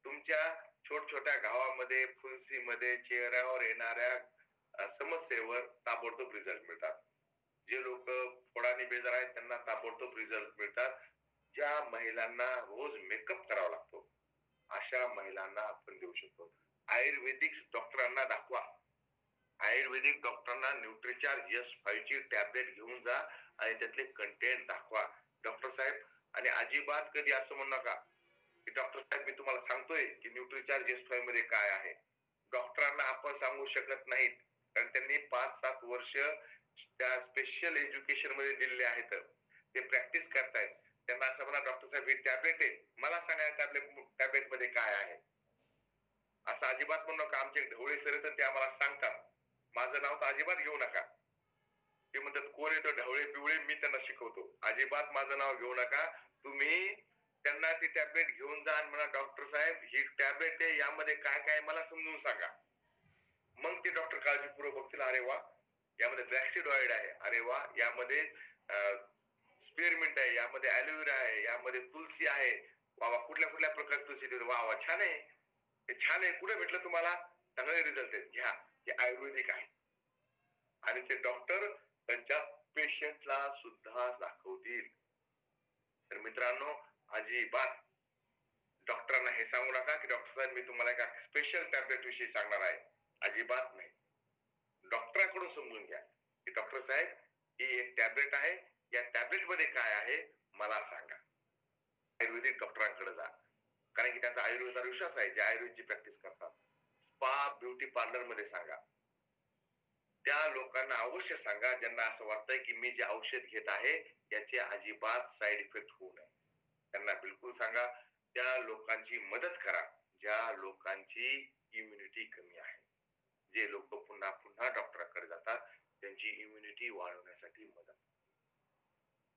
तुमच्या छोट्या गावामध्ये, फुलसीमध्ये चेहऱ्यावर येणाऱ्या समस्येवर ताबडतोब रिझल्ट मिळतात. जे लोक फोडाने बेजार आहेत त्यांना ताबडतोब रिझल्ट मिळतात. ज्या महिलांना रोज मेकअप करावा लागतो अशा महिलांना आपण देऊ शकतो. आयुर्वेदिक डॉक्टरांना दाखवा, आयुर्वेदिक डॉक्टरांना न्यूट्रिचार्ज S5 ची टॅबलेट घेऊन जा आणि त्यातले कंटेंट दाखवा. डॉक्टर साहेब, आणि अजिबात कधी असं म्हणू नका की डॉक्टर साहेब मी तुम्हाला सांगतोय की न्यूट्रिचार्ज S5 मध्ये काय आहे. डॉक्टरांना आपण सांगू शकत नाहीत कारण त्यांनी 5-7 वर्ष त्या स्पेशल एज्युकेशन मध्ये दिलेले आहेत. ते प्रॅक्टिस करतायत. त्यांना असं म्हणा डॉक्टर साहेब ही टॅबलेट आहे, मला सांगा टॅबलेट मध्ये काय आहे. असं अजिबात म्हणू नका. आमचे ढवळे सर येतात ते आम्हाला सांगतात, माझं नाव तर अजिबात घेऊ नका. ते म्हणतात कोण येतो ढवळे पिवळे, मी त्यांना शिकवतो. अजिबात माझं नाव घेऊ नका. तुम्ही त्यांना ती टॅबलेट घेऊन जा आणि म्हणा डॉक्टर साहेब ही टॅबलेट आहे, यामध्ये काय काय मला समजून सांगा. मग ते डॉक्टर काळजीपूर्वक बघतील, अरे वा यामध्ये ब्लॅकसीड ऑइल आहे, अरे वा यामध्ये स्पेअरमिंट आहे, यामध्ये ॲलोवेरा आहे, यामध्ये तुलसी आहे, वा वा कुठल्या कुठल्या प्रकारची तुलसी, वा वा छान आहे, हे छान आहे, कुठे भेटलं तुम्हाला, चांगले रिझल्ट आहेत, घ्या, हे आयुर्वेदिक आहे. आणि ते डॉक्टर त्यांच्या पेशंटला सुद्धा दाखवतील. तर मित्रांनो, अजिबात डॉक्टरांना हे सांगू नका की डॉक्टर साहेब मी तुम्हाला एका स्पेशल टॅबलेट विषयी सांगणार आहे. अजिबात नाही. डॉक्टरांकडून समजून घ्या की डॉक्टर साहेब ही एक टॅबलेट आहे, या टॅबलेट मध्ये काय आहे मला सांगा. आयुर्वेदिक डॉक्टरांकडे जा, कारण की त्यांचा आयुर्वेदावर विश्वास आहे, जे आयुर्वेदची प्रॅक्टिस करतात. स्पा ब्युटी पार्लर मध्ये सांगा. त्या लोकांना अवश्य सांगा ज्यांना असं वाटतंय की मी जे औषध घेत आहे याचे अजिबात साईड इफेक्ट होऊ नये. त्यांना बिलकुल सांगा. त्या लोकांची मदत करा ज्या लोकांची इम्युनिटी कमी आहे. जे लोक पुन्हा पुन्हा डॉक्टरांकडे जातात त्यांची इम्युनिटी वाढवण्यासाठी मदत.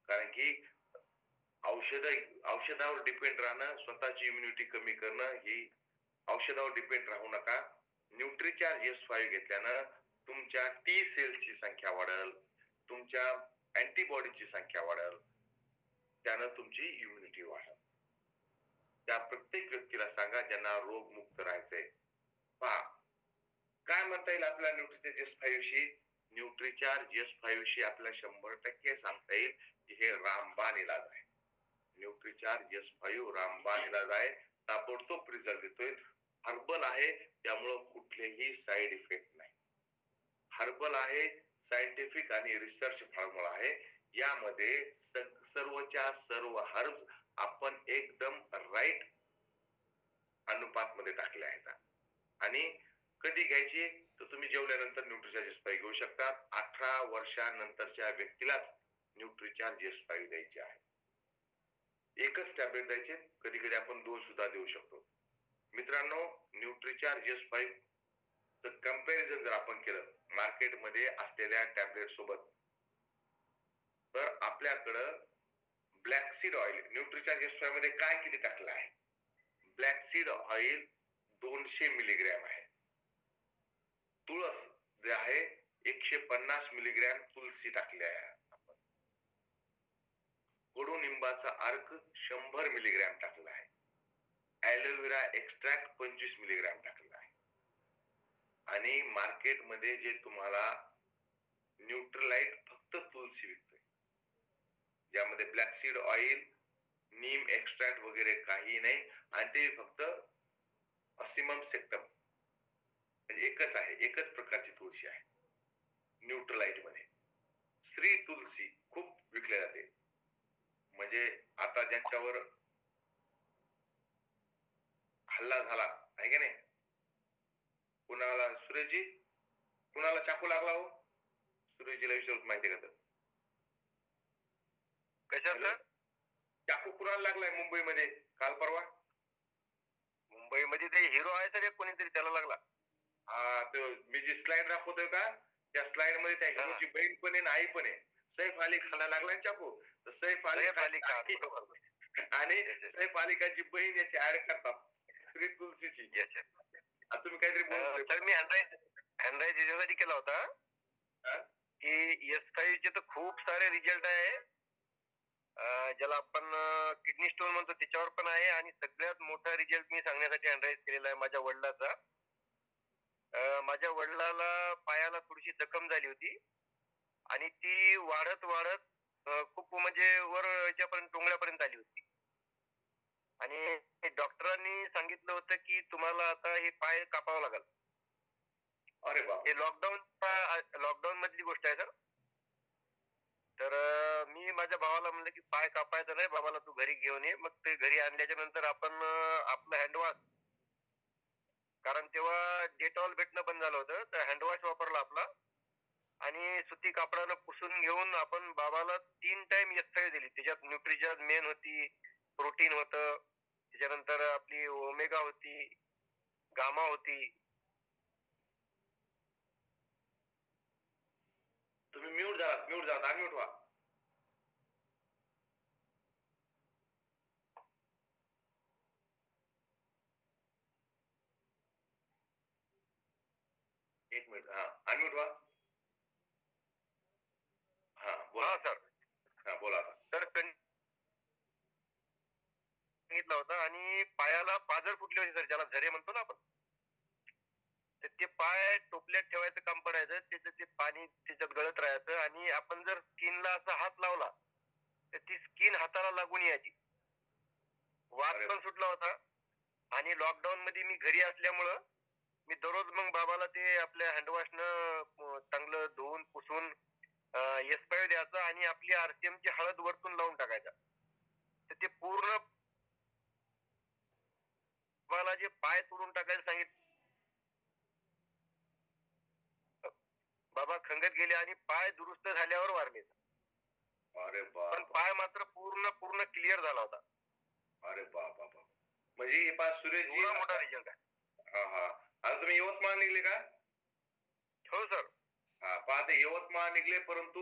कारण की औषधावर डिपेंड राहणं, स्वतःची इम्युनिटी कमी करणं, ही औषधावर डिपेंड राहू नका. न्यूट्रिचार्ज S5 घेतल्यानं तुमच्या टी सेल्सची संख्या वाढेल, तुमच्या अँटीबॉडीची संख्या वाढेल, त्यानं तुमची इम्युनिटी वाढेल. त्या प्रत्येक व्यक्तीला सांगा ज्यांना रोगमुक्त राहायचंय. पहा काय म्हणता येईल आपल्या न्यूट्रिचार्ज S5 विषयी. न्यूट्रिचार्ज S5 विषयी आपल्याला 100% सांगता येईल की हे रामबाण इलाज आहे. न्यूट्रिचार्ज S5 रामबाण इलाज आहे, ताबडतोब रिझल्ट देतोय. हर्बल आहे त्यामुळं कुठलेही साईड इफेक्ट नाही. हर्बल आहे, सायंटिफिक आणि रिसर्च फॉर्म्युला आहे. यामध्ये सर्वच्या सर्व हर्ब्स आपण एकदम राईट अनुपात मध्ये टाकले आहेत. आणि कधी घ्यायची तर तुम्ही जेवल्यानंतर न्यूट्रिचार्ज S5 घेऊ शकता. 18 वर्षानंतरच्या व्यक्तीलाच न्यूट्रिचार्ज S5 द्यायचे आहे. एकच टॅबलेट द्यायचे, कधी कधी आपण 2 सुद्धा देऊ शकतो. मित्रांनो, न्यूट्रिचार्ज S5 च कंपॅरिझन जर आपण केलं मार्केटमध्ये असलेल्या टॅबलेट सोबत, तर आपल्याकडं ब्लॅक सीड ऑइल न्यूट्रिचार्ज S5 मध्ये काय किती टाकलं आहे. ब्लॅक सीड ऑइल 200 मिलीग्रॅम आहे. तुळस जे आहे 150 मिलीग्रॅम तुलसी टाकली आहे आपण. कडुनिंबाचा अर्क 100 मिलीग्रॅम टाकला आहे. ॲलोवेरा एक्स्ट्रॅक्ट 25 मिलीग्रॅम टाकला आहे. आणि मार्केटमध्ये जे तुम्हाला न्यूट्रलाइट फक्त तुलसी विकतोय, ज्यामध्ये ब्लॅक सीड ऑइल, नीम एक्स्ट्रॅक्ट वगैरे काही नाही, आणि ते फक्त ऑसिमम सेक्टम म्हणजे एकच आहे, एकच प्रकारची तुळशी आहे न्यूट्रलाइट मध्ये. श्री तुलसी खूप विकले जाते. म्हणजे आता ज्यांच्यावर हल्ला झाला आहे की नाही, कुणाला सुरेशजी, कुणाला चाकू लागला हो? सुरेशजीला विचारून माहिती का? तर कशात? चाकू कुणाला लागलाय मुंबईमध्ये काल परवा? मुंबईमध्ये ते हिरो आहे सर, एक कोणीतरी त्याला लागला. हा, तो मी जी स्लाइड दाखवतोय का, त्या स्लाइड मध्ये त्या हिरोची बहीण पण आहे, आई पण आहे. सैफ अली खानला लागला चाकू. तर सैफ अली आणि सैफ अली खानची बहीण याची ऍड करतात श्री तुलसीची. तुम्ही काहीतरी बोलतोय. मी हँडराईज याच्यासाठी केला होता की S5 चे तर खूप सारे रिझल्ट आहे, ज्याला आपण किडनी स्टोन म्हणतो त्याच्यावर पण आहे, आणि सगळ्यात मोठा रिझल्ट मी सांगण्यासाठी हँडराईज केलेला आहे माझ्या वडिलाचा. माझ्या वडिलाला पायाला थोडीशी जखम झाली होती आणि ती वाढत वाढत खूप म्हणजे वर याच्यापर्यंत टोंगळ्यापर्यंत आली होती, आणि डॉक्टरांनी सांगितलं होतं की तुम्हाला आता हे पाय कापावं लागेल. अरे बाप, हे लॉकडाऊन मधली गोष्ट आहे सर. तर मी माझ्या भावाला म्हणलं की पाय कापायचं नाही बाबाला, तू घरी घेऊन ये. मग ते घरी आणल्याच्या नंतर आपण आपलं हँडवॉश, कारण तेव्हा डेटॉल भेटणं बंद झालं होतं, तर हँडवॉश वापरला आपला, आणि सुती कापडानं पुसून घेऊन आपण बाबाला 3 टाइम S5 दिली. त्याच्यात न्यूट्रिजन मेन होती, प्रोटीन होतं, त्याच्यानंतर आपली ओमेगा होती, गामा होती. तुम्ही म्यूट झालात, अनम्यूट व्हा. एक मिनिट, हा अनम्यूट व्हा. हा बोला. हा सर, हा बोला आता. तर सांगितलं होतं, आणि पायाला पाजर फुटली होती सर, ज्याला झरे म्हणतो ना आपण. तर ते पाय टोपल्यात ठेवायचं काम पडायचं, त्याचं ते पाणी त्याच्यात गळत राहायचं, आणि आपण जर स्किनला असा हात लावला तर ती स्किन हाताला लागून यायची. वास पण सुटला होता. आणि लॉकडाऊन मध्ये मी घरी असल्यामुळं मी दररोज मग बाबाला ते आपल्या हँडवॉशनं चांगलं धुवून पुसून S5 द्यायचं, आणि आपली RCM ची हळद वरतून लावून टाकायचा. तर ते पूर्ण बाबाला जे पाय तोडून टाकायला सांगितलं, बाबा खंगत गेले आणि पाय दुरुस्त झाल्यावर वारले. अरे पण बाप, पाय मात्र पूर्ण क्लिअर झाला होता. अरे बाप, म्हणजे हे पा सुरेशजी एवढा मोठा रिझल्ट आहे. हा हा. आता तुम्ही यवतमाळ निघले का? हो सर. हा, पाहते यवतमाळ निघले, परंतु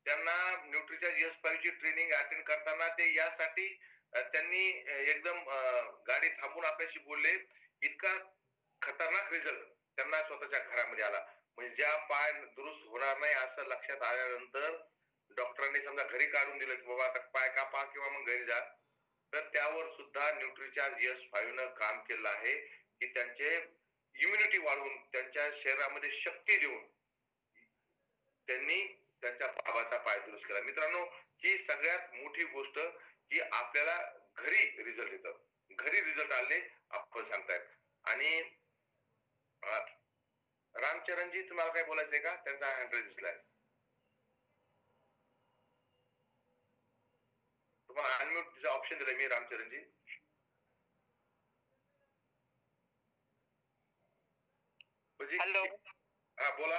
त्यांना न्यूट्रिचार्ज S5 ची ट्रेनिंग अटेंड करताना ते यासाठी त्यांनी एकदम गाडी थांबून आपल्याशी बोलले. इतका खतरनाक रिझल्ट त्यांना स्वतःच्या घरामध्ये आला. म्हणजे ज्या पाय दुरुस्त होणार नाही असं लक्षात आल्यानंतर डॉक्टरांनी समजा घरी काढून दिलं की बाबा आता पाय कापा किंवा मग घरी जा, तर त्यावर सुद्धा न्यूट्रिचार्ज S5 न काम केलं आहे की त्यांचे इम्युनिटी वाढवून, त्यांच्या शरीरामध्ये शक्ती देऊन त्यांनी त्यांच्या बाबाचा पाय दुरुस्त केला. मित्रांनो, ही सगळ्यात मोठी गोष्ट की आपल्याला घरी रिझल्ट येतं, घरी रिझल्ट आले आपण सांगतायत. आणि रामचरणजी, तुम्हाला काय बोलायचंय का? त्यांचा हँड दिसलाय, तुम्हाला अनम्यूट ऑप्शन दिलाय मी. रामचरणजी हॅलो, हा बोला.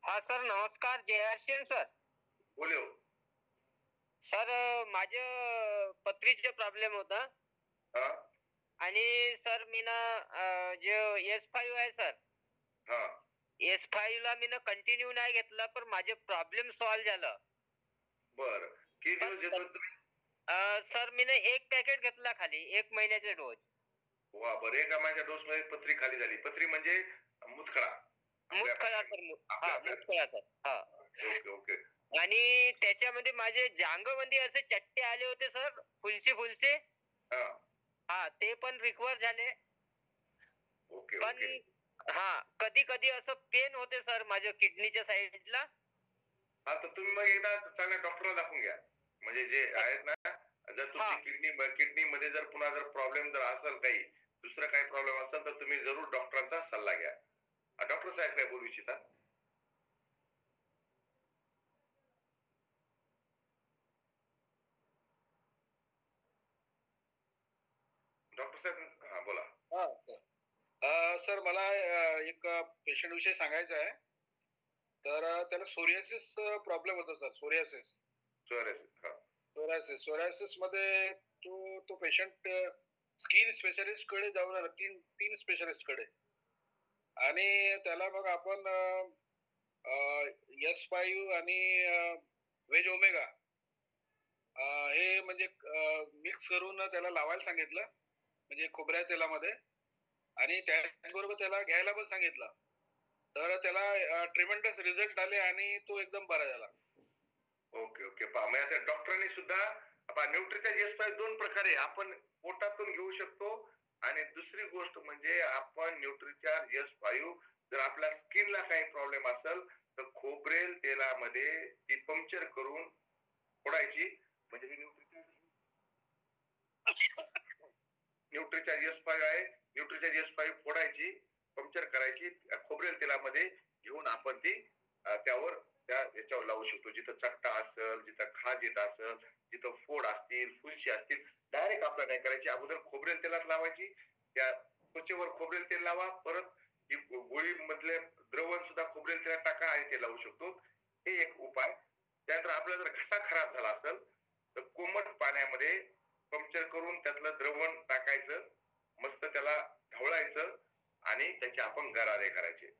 हा सर नमस्कार, JR सर. बोलो सर, माझं पथरीचे प्रॉब्लेम होता, हा आणि सर मी ना जे S5 आहे सर, हा S5 ला मी ना कंटिन्यू नाही घेतला, पण माझे प्रॉब्लेम सॉल्व्ह झालं. बर, किती दिवस घेतलं तुम्ही? सर मी ना एक पॅकेट घेतला, खाली 1 महिन्याचे डोस. वा, बरं. एका माझ्या डोस मध्ये पथरी खाली झाली. पथरी म्हणजे मुतखडा. मुतखळा सर आपल्या- हा मुतखळा सर हा. ओके ओके आणि त्याच्यामध्ये माझे जांगमध्ये असे चट्टे आले होते सर, फुलसे हा हा, ते पण रिकवर झाले. ओके पण ओके हा, कधी कधी असं पेन होते सर माझ्या किडनीच्या साईडला. हा तर तुम्ही मग एकदा चांगल्या डॉक्टरला दाखवून घ्या. म्हणजे जे आहेत ना, जर हा. तुमची किडनी मध्ये जर पुन्हा जर प्रॉब्लेम जर असेल काही दुसरा काही प्रॉब्लेम असेल तर तुम्ही जरूर डॉक्टरांचा सल्ला घ्या. डॉक्टर साहेब काय बोलू इच्छिता? डॉक्टर साहेब हा बोला. हा सर. सर मला एक पेशंट विषयी सांगायचं आहे. तर त्याला सोरियासिस प्रॉब्लेम होतो सर. सोरियासिस हा सोरियासिस मध्ये तो पेशंट स्किन स्पेशलिस्ट कडे जाऊन आला. तीन स्पेशलिस्ट कडे. आणि त्याला मग आपण S5 आणि वेज ओमेगा हे म्हणजे मिक्स करून त्याला लावायला सांगितलं, म्हणजे खोबऱ्या तेलामध्ये. आणि त्याचबरोबर त्याला घ्यायला पण सांगितलं. तर त्याला ट्रिमेंडस रिझल्ट आले आणि तो एकदम बरा झाला. ओके ओके म्हणजे आता डॉक्टरांनी सुद्धा न्यूट्रीचा S5 दोन प्रकारे आपण पोटातून घेऊ शकतो आणि दुसरी गोष्ट म्हणजे आपण न्यूट्रीचा S5 जर आपल्या स्किनला काही प्रॉब्लेम असेल तर खोबरेल तेलामध्ये ती पंक्चर करून फोडायची. म्हणजे न्यूट्रीचा S5 आहे. न्यूट्रीचा S5 फोडायची, पंक्चर करायची, खोबरेल तेलामध्ये घेऊन आपण ती त्यावर याच्यावर लावू शकतो. जिथं चट्टा असेल, जिथं खाज येत असेल, जिथं फोड असतील, फुलशी असतील, डायरेक्ट आपल्याला नाही करायची. अगोदर खोबरेल तेलात लावायची, त्या त्वचेवर खोबरेल तेल लावा, परत गोळी मधले द्रवण सुद्धा खोबरेल तेलात टाका आणि ते लावू शकतो. हे एक उपाय. त्यानंतर आपला जर घसा खराब झाला असेल तर कोमट पाण्यामध्ये पंक्चर करून त्यातलं द्रवण टाकायचं, मस्त त्याला ढवळायचं आणि त्याचे आपण गरारे करायचे.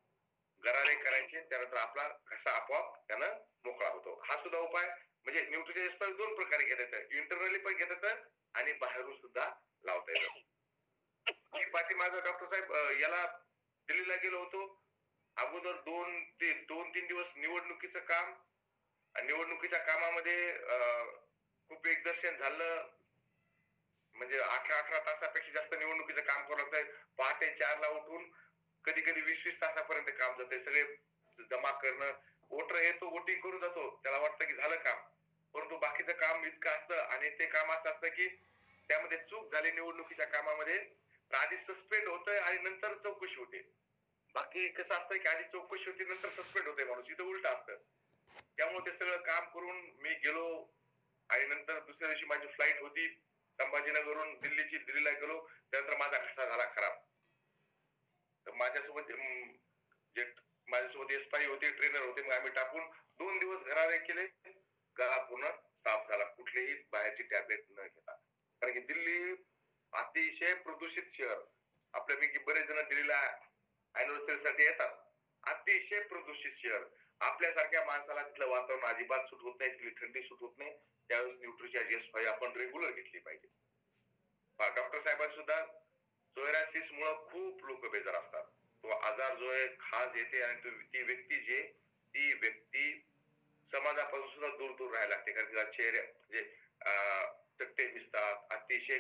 त्यानंतर आपला घसा आपोआप त्यानं मोकळा होतो. हा सुद्धा उपाय म्हणजे न्यूट्रीचा S5 दोन प्रकारे घेता येतं. इंटरनली पण घेता येतं आणि बाहेरून सुद्धा लावता येतं. मी पाठीमागं डॉक्टर साहेब याला दिल्लीला गेलो होतो. अगोदर 2-3 दिवस निवडणुकीचं काम. निवडणुकीच्या कामामध्ये खूप एक्झर्शन झालं. म्हणजे 18 तासापेक्षा जास्त निवडणुकीचं काम करावं लागतंय. पहाटे 4ला उठून कधी कधी 20 तासापर्यंत काम जाते. सगळे जमा करणं. वोटर येतो, वोटिंग करून जातो, त्याला वाटतं की झालं काम, परंतु बाकीचं काम इतकं असतं आणि ते काम असं असतं की त्यामध्ये चूक झाली निवडणुकीच्या कामामध्ये तर आधी सस्पेंड होतंय आणि नंतर चौकशी होते. बाकी कसं असतं की आधी चौकशी होती नंतर सस्पेंड होते माणूस, इथं उलट असतं. त्यामुळे ते सगळं काम करून मी गेलो आणि नंतर दुसऱ्या दिवशी माझी फ्लाईट होती संभाजीनगरहून दिल्लीला गेलो. त्यानंतर माझा घसा झाला खराब. तर माझ्यासोबत S5 होते, ट्रेनर होते. मग आम्ही टाकून 2 दिवस गरारे केले. गळा पूर्ण साफ झाला, कुठलीही बाहेरची टॅबलेट न घेता. कारण की दिल्ली अतिशय प्रदूषित शहर. आपल्यापैकी बरेच जण दिल्लीला अॅनिव्हर्सरी साठी येतात. अतिशय प्रदूषित शहर. आपल्यासारख्या माणसाला तिथलं वातावरण अजिबात सूट होत नाही, तिथली थंडी सूट होत नाही. त्यावेळेस न्यूट्रीचा S5 आपण रेग्युलर घेतली पाहिजे. डॉक्टर साहेबांनी सुद्धा सोयरासिस मुळे खूप लोक बेजार असतात. तो आजार जो आहे, खाज येते आणि ती व्यक्ती समाजापासून सुद्धा दूर राहायला लागते. कारण तिला चेहरे म्हणजे चट्टे दिसतात, अतिशय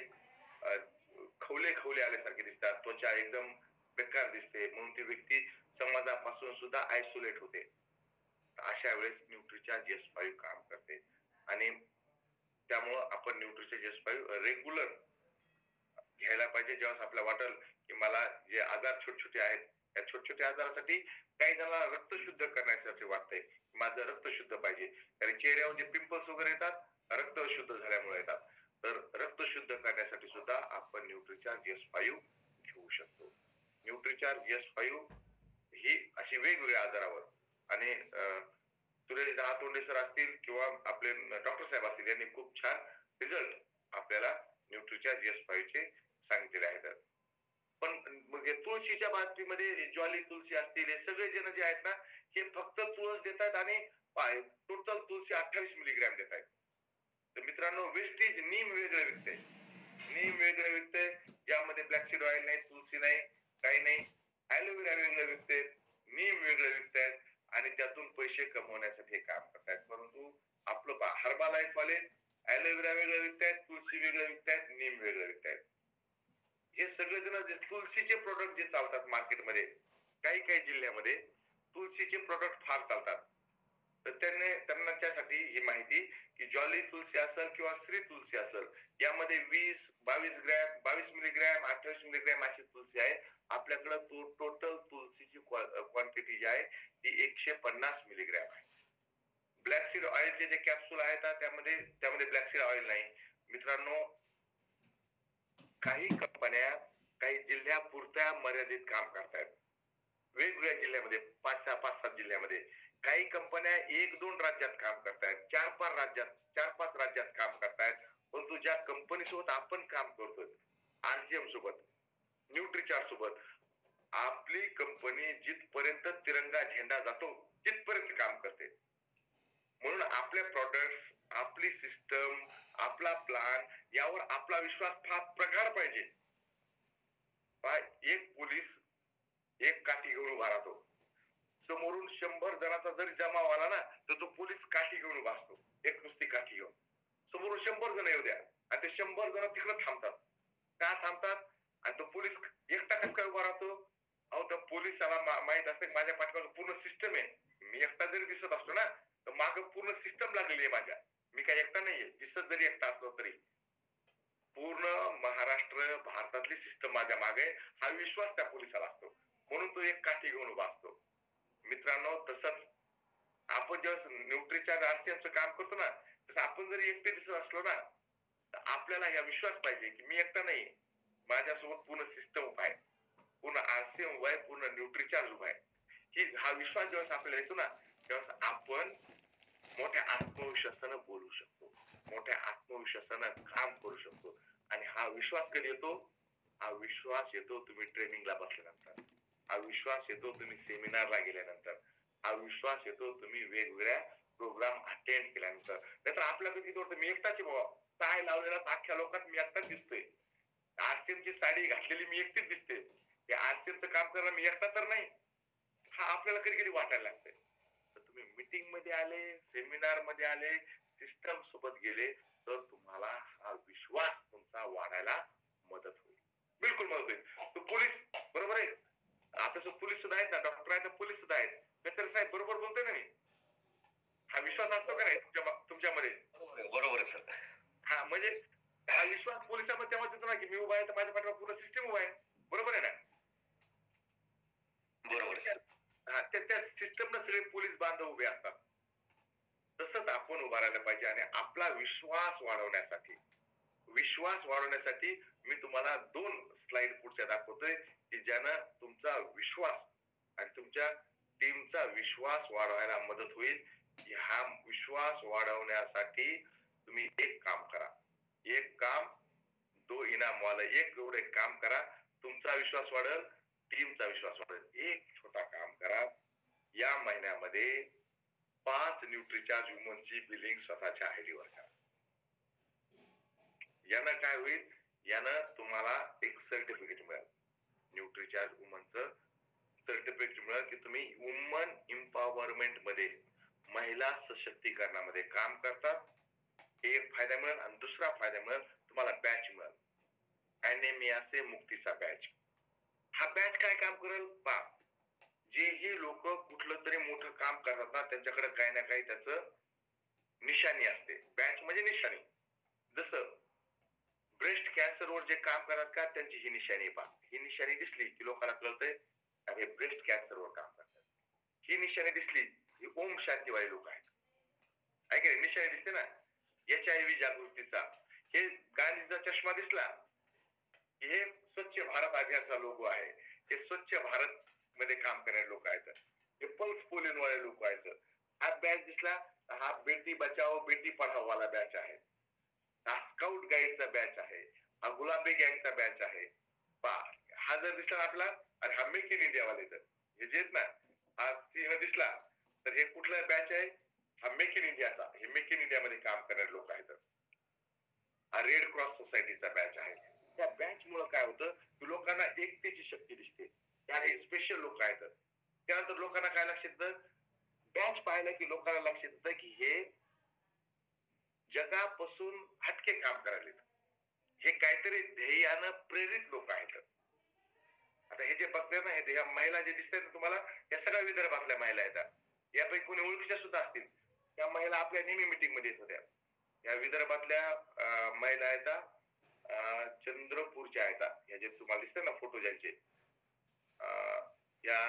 खवले आल्यासारखे दिसतात, त्वचा एकदम बेकार दिसते, म्हणून ती व्यक्ती समाजापासून सुद्धा आयसोलेट होते. अशा वेळेस न्यूट्रीचा S5 काम करते आणि त्यामुळं आपण न्यूट्रीचा S5 रेग्युलर घ्यायला पाहिजे. जेव्हा आपल्याला वाटेल की मला जे आजार छोटे आहेत त्या छोट्या आजारासाठी काही जणांना रक्त शुद्ध करण्यासाठी वाटतंय, माझं रक्त शुद्ध पाहिजे. कारण चेहऱ्यावर जे पिंपल्स वगैरे येतात रक्त अशुद्ध झाल्यामुळे येतात. तर रक्त शुद्ध करण्यासाठी सुद्धा आपण न्यूट्रीचार्ज S5 घेऊ शकतो. न्यूट्रीचार्ज S5 ही अशी वेगवेगळ्या आजारावर आणि सुरेश दहातोंडे सर असतील किंवा आपले डॉक्टर साहेब असतील यांनी खूप छान रिझल्ट आपल्याला न्यूट्रीचार्ज S5 चे सांगितलेले आहेत. पण म्हणजे तुळशीच्या बाबतीमध्ये ज्वाली तुळशी असतील हे सगळे जण जे आहेत ना हे फक्त तुळस देतात आणि टोटल तुळशी 28 मिलीग्रॅम देत आहेत. तर मित्रांनो वेस्टेज नीम वेगळं विकते, ज्यामध्ये ब्लॅक सीड ऑइल नाही, तुळशी नाही, काही नाही. ॲलोवेरा वेगळं विकते, नीम वेगळं विकतायत आणि त्यातून पैसे कमवण्यासाठी हे काम करतायत. परंतु आपलं हर्बा लाईफ वाले ॲलोवेरा वेगळं विकतायत, तुळशी वेगळं विकतायत, नीम वेगळं विकतायत. हे सगळेजण जे तुळशीचे प्रोडक्ट जे चालतात मार्केटमध्ये, काही काही जिल्ह्यामध्ये तुळशीचे प्रोडक्ट फार चालतात. तर त्यांना त्यासाठी ही माहिती की जॉली तुळशी असेल किंवा श्री तुळशी असेल, यामध्ये 22 मिलीग्रॅम 28 मिलीग्रॅम अशी तुळशी आहे. आपल्याकडे टोटल तुळशीची क्वांटिटी जी आहे ती 150 मिलीग्रॅम आहे. ब्लॅक सीड ऑइलचे जे कॅप्सूल आहेत त्यामध्ये ब्लॅक सीड ऑइल नाही. मित्रांनो, काही कंपन्या काही जिल्ह्यापुरत्या मर्यादित काम करतायत. वेगवेगळ्या जिल्ह्यामध्ये 5-7 जिल्ह्यामध्ये काही कंपन्या 1-2 राज्यात काम करतायत, 4-5 राज्यात काम करतायत. परंतु ज्या कंपनी सोबत आपण काम करतोय, आरसीएम सोबत, न्यूट्रिचार्ट सोबत, आपली कंपनी जिथपर्यंत तिरंगा झेंडा जातो तिथपर्यंत काम करते. म्हणून आपले प्रोडक्ट्स, आपली सिस्टम, आपला प्लान यावर आपला विश्वास फार प्रगाढ पाहिजे. एक पोलीस एक काठी घेऊन उभा राहतो. समोरून 100 जणांचा जरी जमाव आला ना तर तो पोलीस काठी घेऊन उभा असतो, एक नुसती काठी घेऊन. समोरून 100 जण येऊ द्या आणि ते 100 जण तिकडे थांबतात. का थांबतात? आणि तो पोलीस एकटा कसा काय उभा राहतो? अहो, त्या पोलिसाला माहित असते माझ्या पाठीमागे पूर्ण सिस्टम आहे. मी एकटा जरी दिसत असतो ना तर मागे पूर्ण सिस्टम लागलेली आहे माझ्या. मी काय एकटा नाहीये. दिसत जरी एकटा असलो तरी पूर्ण महाराष्ट्र, भारतातली सिस्टम माझ्या मागे, हा विश्वास त्या पोलिसाला असतो. म्हणून तो एक काठी घेऊन उभा असतो. मित्रांनो, तसंच आपण जेव्हा न्यूट्रीच्या आरसीएमचं काम करतो ना, तसं आपण जरी एकटे दिसत असलो ना तर आपल्याला या विश्वास पाहिजे की मी एकटा नाही, माझ्यासोबत पूर्ण सिस्टम उभा आहे, पूर्ण आरसीएम उभा आहे, पूर्ण न्यूट्रीचार्ज उभा आहे. हा विश्वास जेव्हा आपल्याला येतो ना तेव्हा आपण मोठ्या आत्मविश्वासानं बोलू शकतो, मोठ्या आत्मविश्वासानं काम करू शकतो. आणि हा विश्वास कधी येतो? हा विश्वास येतो तुम्ही ट्रेनिंगला बसल्यानंतर, हा विश्वास येतो तुम्ही सेमिनारला गेल्यानंतर, हा विश्वास येतो तुम्ही वेगवेगळ्या प्रोग्राम अटेंड केल्यानंतर. नाहीतर आपल्या कधी वाटतं मी एकटाच बाबा, काय लावलेला अख्ख्या लोकात मी एकटाच दिसतोय, आरसीएमची साडी घातलेली मी एकटीच दिसते, हे आरसीएमचं काम करणार मी एकटा तर नाही, हा आपल्याला कधी कधी वाटायला लागतंय. तर तुम्ही मीटिंग मध्ये आले, सेमिनार मध्ये आले, सिस्टम सोबत गेले तर तुम्हाला हा विश्वास तुमचा वाढायला मदत होईल, बिलकुल मदत होईल. तो पोलीस बरोबर आहे, आता पोलीस सुद्धा आहेत ना, डॉक्टर आहेत, पोलीस सुद्धा आहेत. तर साहेब बरोबर बोलतोय ना मी? हा विश्वास असतो का नाही तुमच्यामध्ये? बरोबर आहे सर. हा म्हणजे हा विश्वास पोलिसांमध्ये तेव्हाच येतो ना की मी उभा आहे तर माझ्या पाठीमागे पूर्ण सिस्टम उभा आहे. बरोबर आहे ना? बरोबर सर. हा, त्या सिस्टमला सगळे पोलीस बांधव उभे असतात. तसंच आपण उभा राहायला पाहिजे. आणि आपला विश्वास वाढवण्यासाठी मी तुम्हाला 2 स्लाइड पुढच्या दाखवतोय की ज्यानं तुमचा विश्वास आणि तुमच्या टीमचा विश्वास वाढवायला मदत होईल. हा विश्वास वाढवण्यासाठी तुम्ही एक काम करा, एक काम 2 इनाम वाला, एक एवढे काम करा, तुमचा विश्वास वाढेल, टीमचा विश्वास वाढेल. एक छोटा काम करा, या महिन्यामध्ये 5 न्यूट्रीचार्ज वुमनची बिलिंग स्वतःच्या आयडीवर करा. यानं काय होईल? यानं तुम्हाला एक सर्टिफिकेट मिळेल, न्यूट्रीचार्ज वुमनचं सर्टिफिकेट मिळेल की तुम्ही वुमन एम्पॉवरमेंट मध्ये, महिला सशक्तीकरणामध्ये काम करतात. एक फायदा मिळेल. आणि दुसरा फायदा मिळेल, तुम्हाला बॅच मिळेल, ॲनेमिया से मुक्तीचा बॅच. हा बॅच काय काम करेल पहा, जे हे लोक कुठलं तरी मोठं काम करतात ना त्यांच्याकडे काही ना काही त्याचं निशाणी असते. बॅच म्हणजे निशाणी. जसं ब्रेस्ट कॅन्सरवर जे काम करतात का त्यांची ही निशाणी पहा, ही निशाणी दिसली की लोकांना कळतंय अरे ब्रेस्ट कॅन्सरवर काम करतात. ही निशाणी दिसली की ओम शांतीवाले लोक आहेत, ऐका निशाणी दिसते ना HIV जागृतीचा, हे गांधीचा चष्मा दिसला हे स्वच्छ भारत अभियानचा लोगो आहे, हे स्वच्छ भारत मध्ये काम करणारे लोक आहेत, हे पल्स पोलिओ वाले लोक आहेत. हा बॅच दिसला, हा बेटी बचाओ बेटी पढाओ वाला बॅच आहे, हा स्काउट गाईडचा बॅच आहे, हा गुलाबी गँगचा बॅच आहे. हा जर दिसला आपला, अरे हा मेक इन इंडिया वाले, तर हे जे आहेत ना, हा सिंह दिसला तर हे कुठला बॅच आहे? हा मेक इन इंडियाचा, हे मेक इन इंडिया मध्ये काम करणारे लोक आहेत. हा रेड क्रॉस सोसायटीचा बॅच आहे. त्या बॅच मुळे काय होतं की लोकांना एकतेची शक्ती दिसते. त्या स्पेशल लोक आहेत, त्यानंतर लोकांना काय लक्षात येतं, बॅच पाहिलं की लोकांना लक्षात येतं की हे जगापासून हटके काम करायला, हे काहीतरी ध्येयानं प्रेरित लोक आहेत. आता हे जे बघते ना, हे महिला जे दिसतात ना तुम्हाला, या सगळ्या विदर्भातल्या महिला आहेत. यापैकी कोणी ओळखीच्या सुद्धा असतील. त्या महिला आपल्या नेहमी मीटिंग मध्ये येत होत्या. या विदर्भातल्या महिला आहेत, चंद्रपूरच्या आहेत. या जे तुम्हाला दिसतात ना फोटो ज्यांचे, या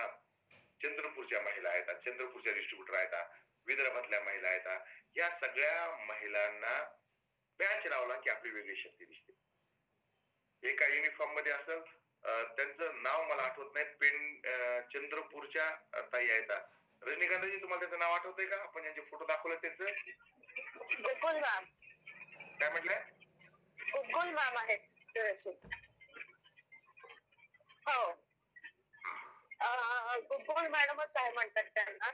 चंद्रपूरच्या महिला आहेत, चंद्रपूरच्या डिस्ट्रीब्युटर आहेत, विदर्भातल्या महिला आहेत. या सगळ्या महिलांना बॅच लावला की आपली वेगळी शक्ती दिसते. एका युनिफॉर्म मध्ये असं, त्यांचं नाव मला आठवत नाही, चंद्रपूरच्या ताई आहेत. रजनीकांतजी, तुम्हाला त्याचं नाव आठवतंय का? आपण ज्यांचे फोटो दाखवले त्यांचं? Google ma'am. काय म्हटलंय? गुगल मॅम आहेत. हो, गुगल मॅडमच काय म्हणतात त्यांना.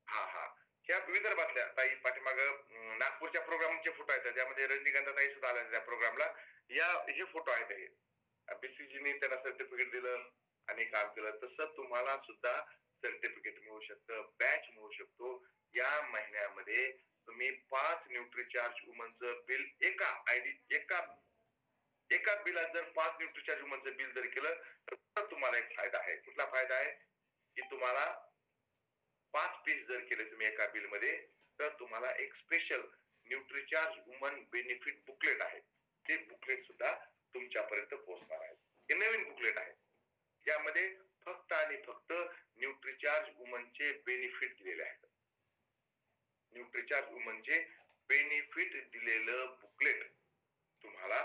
हा हा, ह्या विदर्भातल्या ताई पाठीमाग नागपूरच्या प्रोग्रामचे फोटो आहेत, ज्यामध्ये रजनीकांत ताई सुद्धा आल्या त्या प्रोग्रामला. हे फोटो आहेत. हे बीसीजीने त्यांना सर्टिफिकेट दिलं आणि काम केलं. तसं तुम्हाला सुद्धा सर्टिफिकेट मिळू शकतं, बॅच मिळू शकतो. या महिन्यामध्ये तुम्ही 5 न्यूट्रीचार्ज वुमनचं बिल एका बिलात जर 5 न्यूट्रीचार्ज वुमनचं बिल जर केलं तर तुम्हाला एक फायदा आहे. कुठला फायदा आहे की तुम्हाला 5 पीस जर केले तुम्ही एका बिल मध्ये, तर तुम्हाला एक special Nutricharge woman benefit booklet आहे. ते बुकलेट सुद्धा तुमच्यापर्यंत पोहोचणार आहे. हे नवीन बुकलेट आहे, ज्यामध्ये फक्त आणि फक्त न्यूट्रीचार्ज वुमनचे बेनिफिट दिलेले आहेत. न्यूट्रीचार्ज वुमनचे बेनिफिट दिलेलं बुकलेट तुम्हाला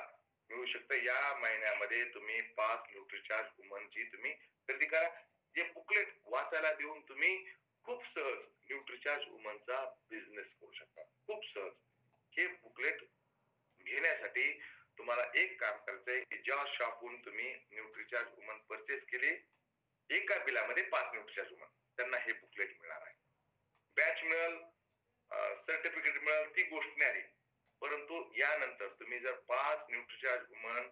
मिळू शकतं. या महिन्यामध्ये तुम्ही 5 न्यूट्रीचार्ज वुमनची तुम्ही खरेदी करा. जे बुकलेट वाचायला देऊन तुम्ही खूप सहज न्यूट्रीचार्ज वुमनचा बिझनेस करू शकता, खूप सहज. हे बुकलेट घेण्यासाठी तुम्हाला एक काम करायचंय की ज्या शॉपहून तुम्ही न्यूट्रीचार्ज वुमन परचेस केली, एका बिलामध्ये 5 न्यूट्रीचार्ज वुमन, त्यांना हे बुकलेट मिळणार आहे. बॅच मिळेल, सर्टिफिकेट मिळेल, ती गोष्ट नाही आली. परंतु यानंतर तुम्ही जर 5 न्यूट्रीचार्ज वुमन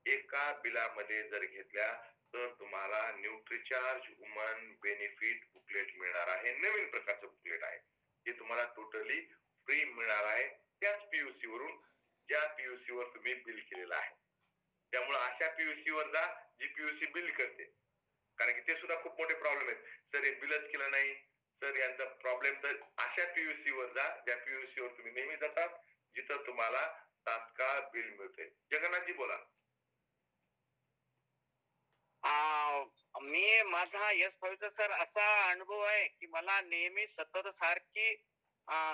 एका बिलामध्ये जर घेतल्या तर तुम्हाला न्यूट्रीचार्ज वुमन बेनिफिट बुकलेट मिळणार आहे. नवीन प्रकारचं बुकलेट आहे, जे तुम्हाला टोटली फ्री मिळणार आहे, त्याच पीयूसी वरून, ज्या पीयूसी वर तुम्ही बिल केलेलं आहे. त्यामुळे अशा पीयूसी वर जा जी पीयूसी बिल करते, कारण की ते सुद्धा खूप मोठे प्रॉब्लेम आहेत. सर हे बिलच केलं नाही, सर यांचा प्रॉब्लेम. तर अशा पीयूसी वर जा ज्या पीयूसी वर तुम्ही नेहमी जातात, जिथं तुम्हाला तात्काळ बिल मिळते. जगन्नाथजी बोला. मी माझा S5 सर असा अनुभव आहे की मला नेहमी सतत सारखी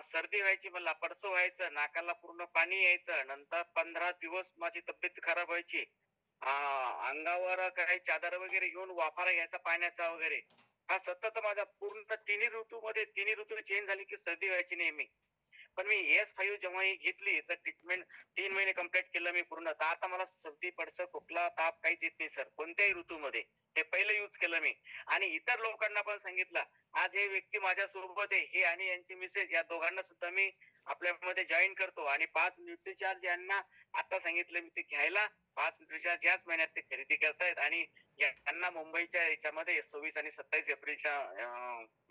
सर्दी व्हायची, मला पडसं व्हायचं, नाकाला पूर्ण पाणी यायचं, नंतर 15 दिवस माझी तब्येत खराब व्हायची. अंगावर काही चादर वगैरे घेऊन वाफारा घ्यायचा पाण्याचा वगैरे. हा सतत माझा पूर्ण तिन्ही ऋतू चेंज झाली की सर्दी व्हायची नेहमी. पण मी S5 जेव्हा ही घेतली तर ट्रीटमेंट 3 महिने कंप्लीट केलं मी पूर्ण, तर आता मला सर्दी, पडसं, खोकला, ताप काहीच येत नाही सर, कोणत्याही ऋतूमध्ये. हे पहिलं यूज केलं मी आणि इतर लोकांना पण सांगितलं. आज हे व्यक्ती माझ्या सोबत आहे, हे आणि यांची मिसेस, या दोघांना सुद्धा मी आपल्यामध्ये जॉईन करतो आणि 5 न्यूट्रीचार्ज यांना आता सांगितलं मी ते घ्यायला. 5 न्यूट्रीचार्ज याच महिन्यात ते खरेदी करतायत आणि यांना मुंबईच्या याच्यामध्ये 26 आणि 27 एप्रिलच्या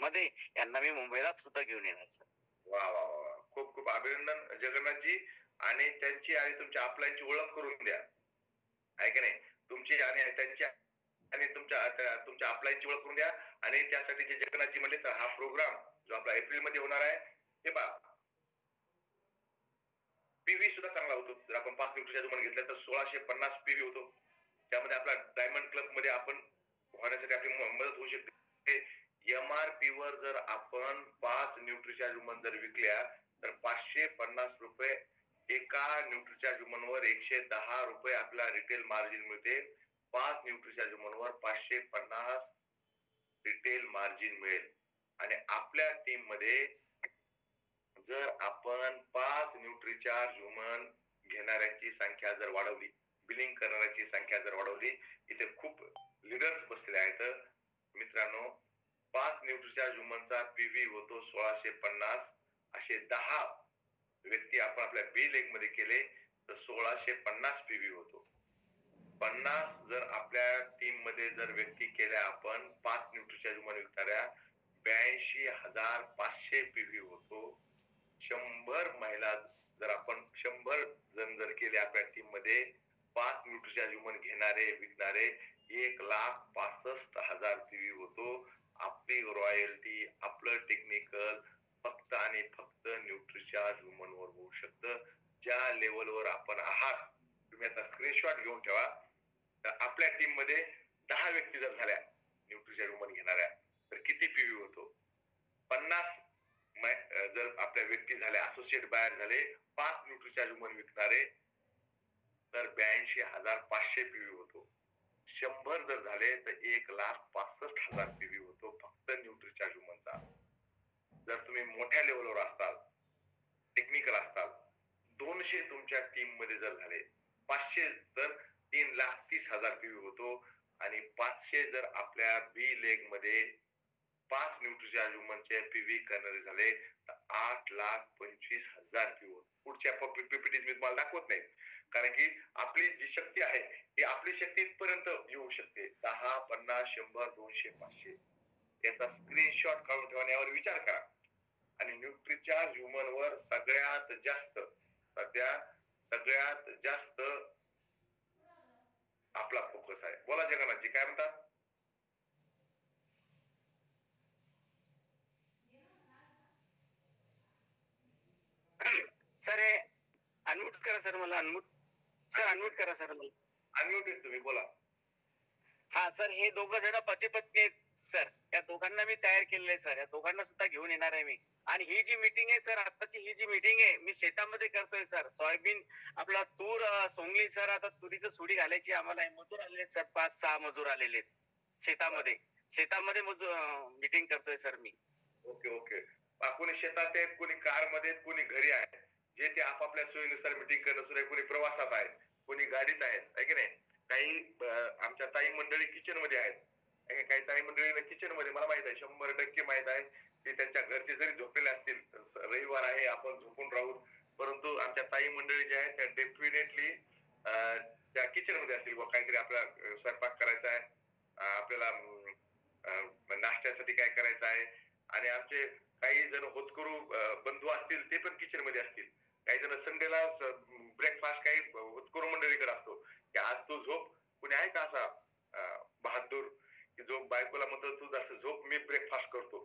मध्ये यांना मी मुंबईला सुद्धा घेऊन येणार सर. वा वा वा, खूप खूप अभिनंदन जगन्नाथजी. आणि त्यांची आणि तुमच्या आपल्याची ओळख करून द्या, आहे की नाही? तुमची आणि त्यांची आणि तुमच्या आपल्याची ओळख करून द्या. आणि त्यासाठी जे जगन्नाथजी म्हणले, तर हा प्रोग्राम जो आपला एप्रिल मध्ये होणार आहे, हे पहा, पीव्ही सुद्धा चांगला होतो. जर आपण 5 न्यूट्रीचार्ज वुमन घेतल्या तर 1650 पीव्ही होतो. त्यामध्ये आपला डायमंड क्लब मध्ये आपण होण्यासाठी आपली मदत होऊ शकते. MRP वर जर आपण 5 न्यूट्रीचार्ज वुमन जर विकल्या तर 550 रुपये एका न्यूट्रीचार्ज वुमन वर, 110 रुपये आपला रिटेल मार्जिन मिळते. 5 न्यूट्रीचार्ज वुमन वर 550 रिटेल मार्जिन मिळेल. आणि आपल्या टीम मध्ये जर आपण 5 न्यूट्रीचार्ज वुमन घेणाऱ्यांची संख्या जर वाढवली, बिलिंग करणाऱ्यांची संख्या जर वाढवली, इथे खूप लीडर्स बसलेले आहेत मित्रांनो. 5 न्यूट्रीचार्ज वुमनचा पीव्ही होतो 1650. असे 10 व्यक्ती आपण आपल्या बी लेग मध्ये केले तर 1650 पीव्ही होतो. 50 जर आपल्या टीम मध्ये जर व्यक्ती केल्या आपण 5 न्यूट्रिचार्ज ह्युमन विकणाऱ्या 82,500 पीव्ही होतो. 100 महिला जर आपण 100 जण जर केले आपल्या टीम मध्ये 5 न्यूट्रिचार्ज ह्युमन घेणारे विकणारे 1,65,000 पीव्ही होतो. आपली रॉयल्टी आपलं टेक्निकल फक्त आणि फक्त न्यूट्रिचार्ज ह्युमन वर होऊ शकतं. ज्या लेवलवर आपण आहात तुम्ही आता स्क्रीनशॉट घेऊन ठेवा. तर आपल्या टीम मध्ये 10 व्यक्ती जर झाल्या न्यूट्रिचार्ज ह्युमन घेणाऱ्या तर किती पीव्ही होतो? 50 जर आपल्या व्यक्ती झाल्या असोसिएट बाहेर झाले 5 न्यूट्रिचार्ज ह्युमन विकणारे तर 82,500 पीव्ही होतो. 100 जर झाले तर 1,65,000 पीव्ही होतो फक्त न्यूट्रिचार्ज ह्युमनचा. जर तुम्ही मोठ्या लेवलवर असताल टेक्निकल असताल 200 तुमच्या टीम मध्ये जर झाले 500 तर 3,30,000 पीव्ही होतो आणि 500 जर आपल्या बी लेग मध्ये 5 न्यूट्रिचार्ज ह्युमनचे पीव्ही करणारे झाले तर 8,25,000 पीव्ही होतो. पुढच्या पीपीटी मी तुम्हाला दाखवत नाही कारण की आपली जी शक्ती आहे ती आपली शक्ती इथपर्यंत येऊ शकते. 10, 50, 100, 200, 500 याचा स्क्रीनशॉट काढून ठेवा आणि यावर विचार करा. आणि न्यूट्रिचार्ज ह्युमन वर सगळ्यात जास्त आपला फोकस आहे. बोला जगन्नाथजी काय म्हणतात? सर हे अनम्यूट करा सर, मला अनम्यूट सर, अनम्यूट करा सर मला. अनम्यूटेड तुम्ही बोला. हा सर, हे दोघं जण पती पत्नी आहेत सर. या दोघांना मी तयार केलेलं आहे सर. या दोघांना सुद्धा घेऊन येणार आहे मी. आणि ही जी मीटिंग आहे सर, आताची ही जी मीटिंग आहे मी शेतामध्ये करतोय सर. सोयाबीन आपला तूर सोंगली सर. आता तुरीचं सुडी घालायची आम्हाला. मजूर आलेले सर, 5-6 मजूर आलेले आहेत शेतामध्ये. शेतामध्ये मीटिंग करतोय सर मी. ओके. कोणी शेतात आहेत, कोणी कार मध्ये आहेत, कोणी घरी आहेत. जे ते आपापल्या सोयीनुसार मीटिंग करणं सुरू आहे. कोणी प्रवासात आहे, कोणी गाडीत आहेत, आहे की नाही. काही आमच्या ताई मंडळी किचन मध्ये आहेत. काही ताई मंडळी किचन मध्ये मला माहित आहे 100% माहित आहे की त्यांच्या घरचे जरी झोपलेले असतील रविवार आहे आपण झोपून राहू, परंतु आमच्या ताई मंडळी ज्या आहेत त्या डेफिनेटली त्या किचन मध्ये असतील. काहीतरी आपला स्वयंपाक करायचा आहे, आपल्याला नाश्त्यासाठी काय करायचं आहे. आणि आमचे काही जण होतकरू बंधू असतील ते पण किचन मध्ये असतील. काही जण संडेला ब्रेकफास्ट काही होतकरू मंडळीकडे असतो की आज तू झोप. कुणी आहे का असा बहादूर की जो बायकोला म्हणतो तू जसं झोप मी ब्रेकफास्ट करतो?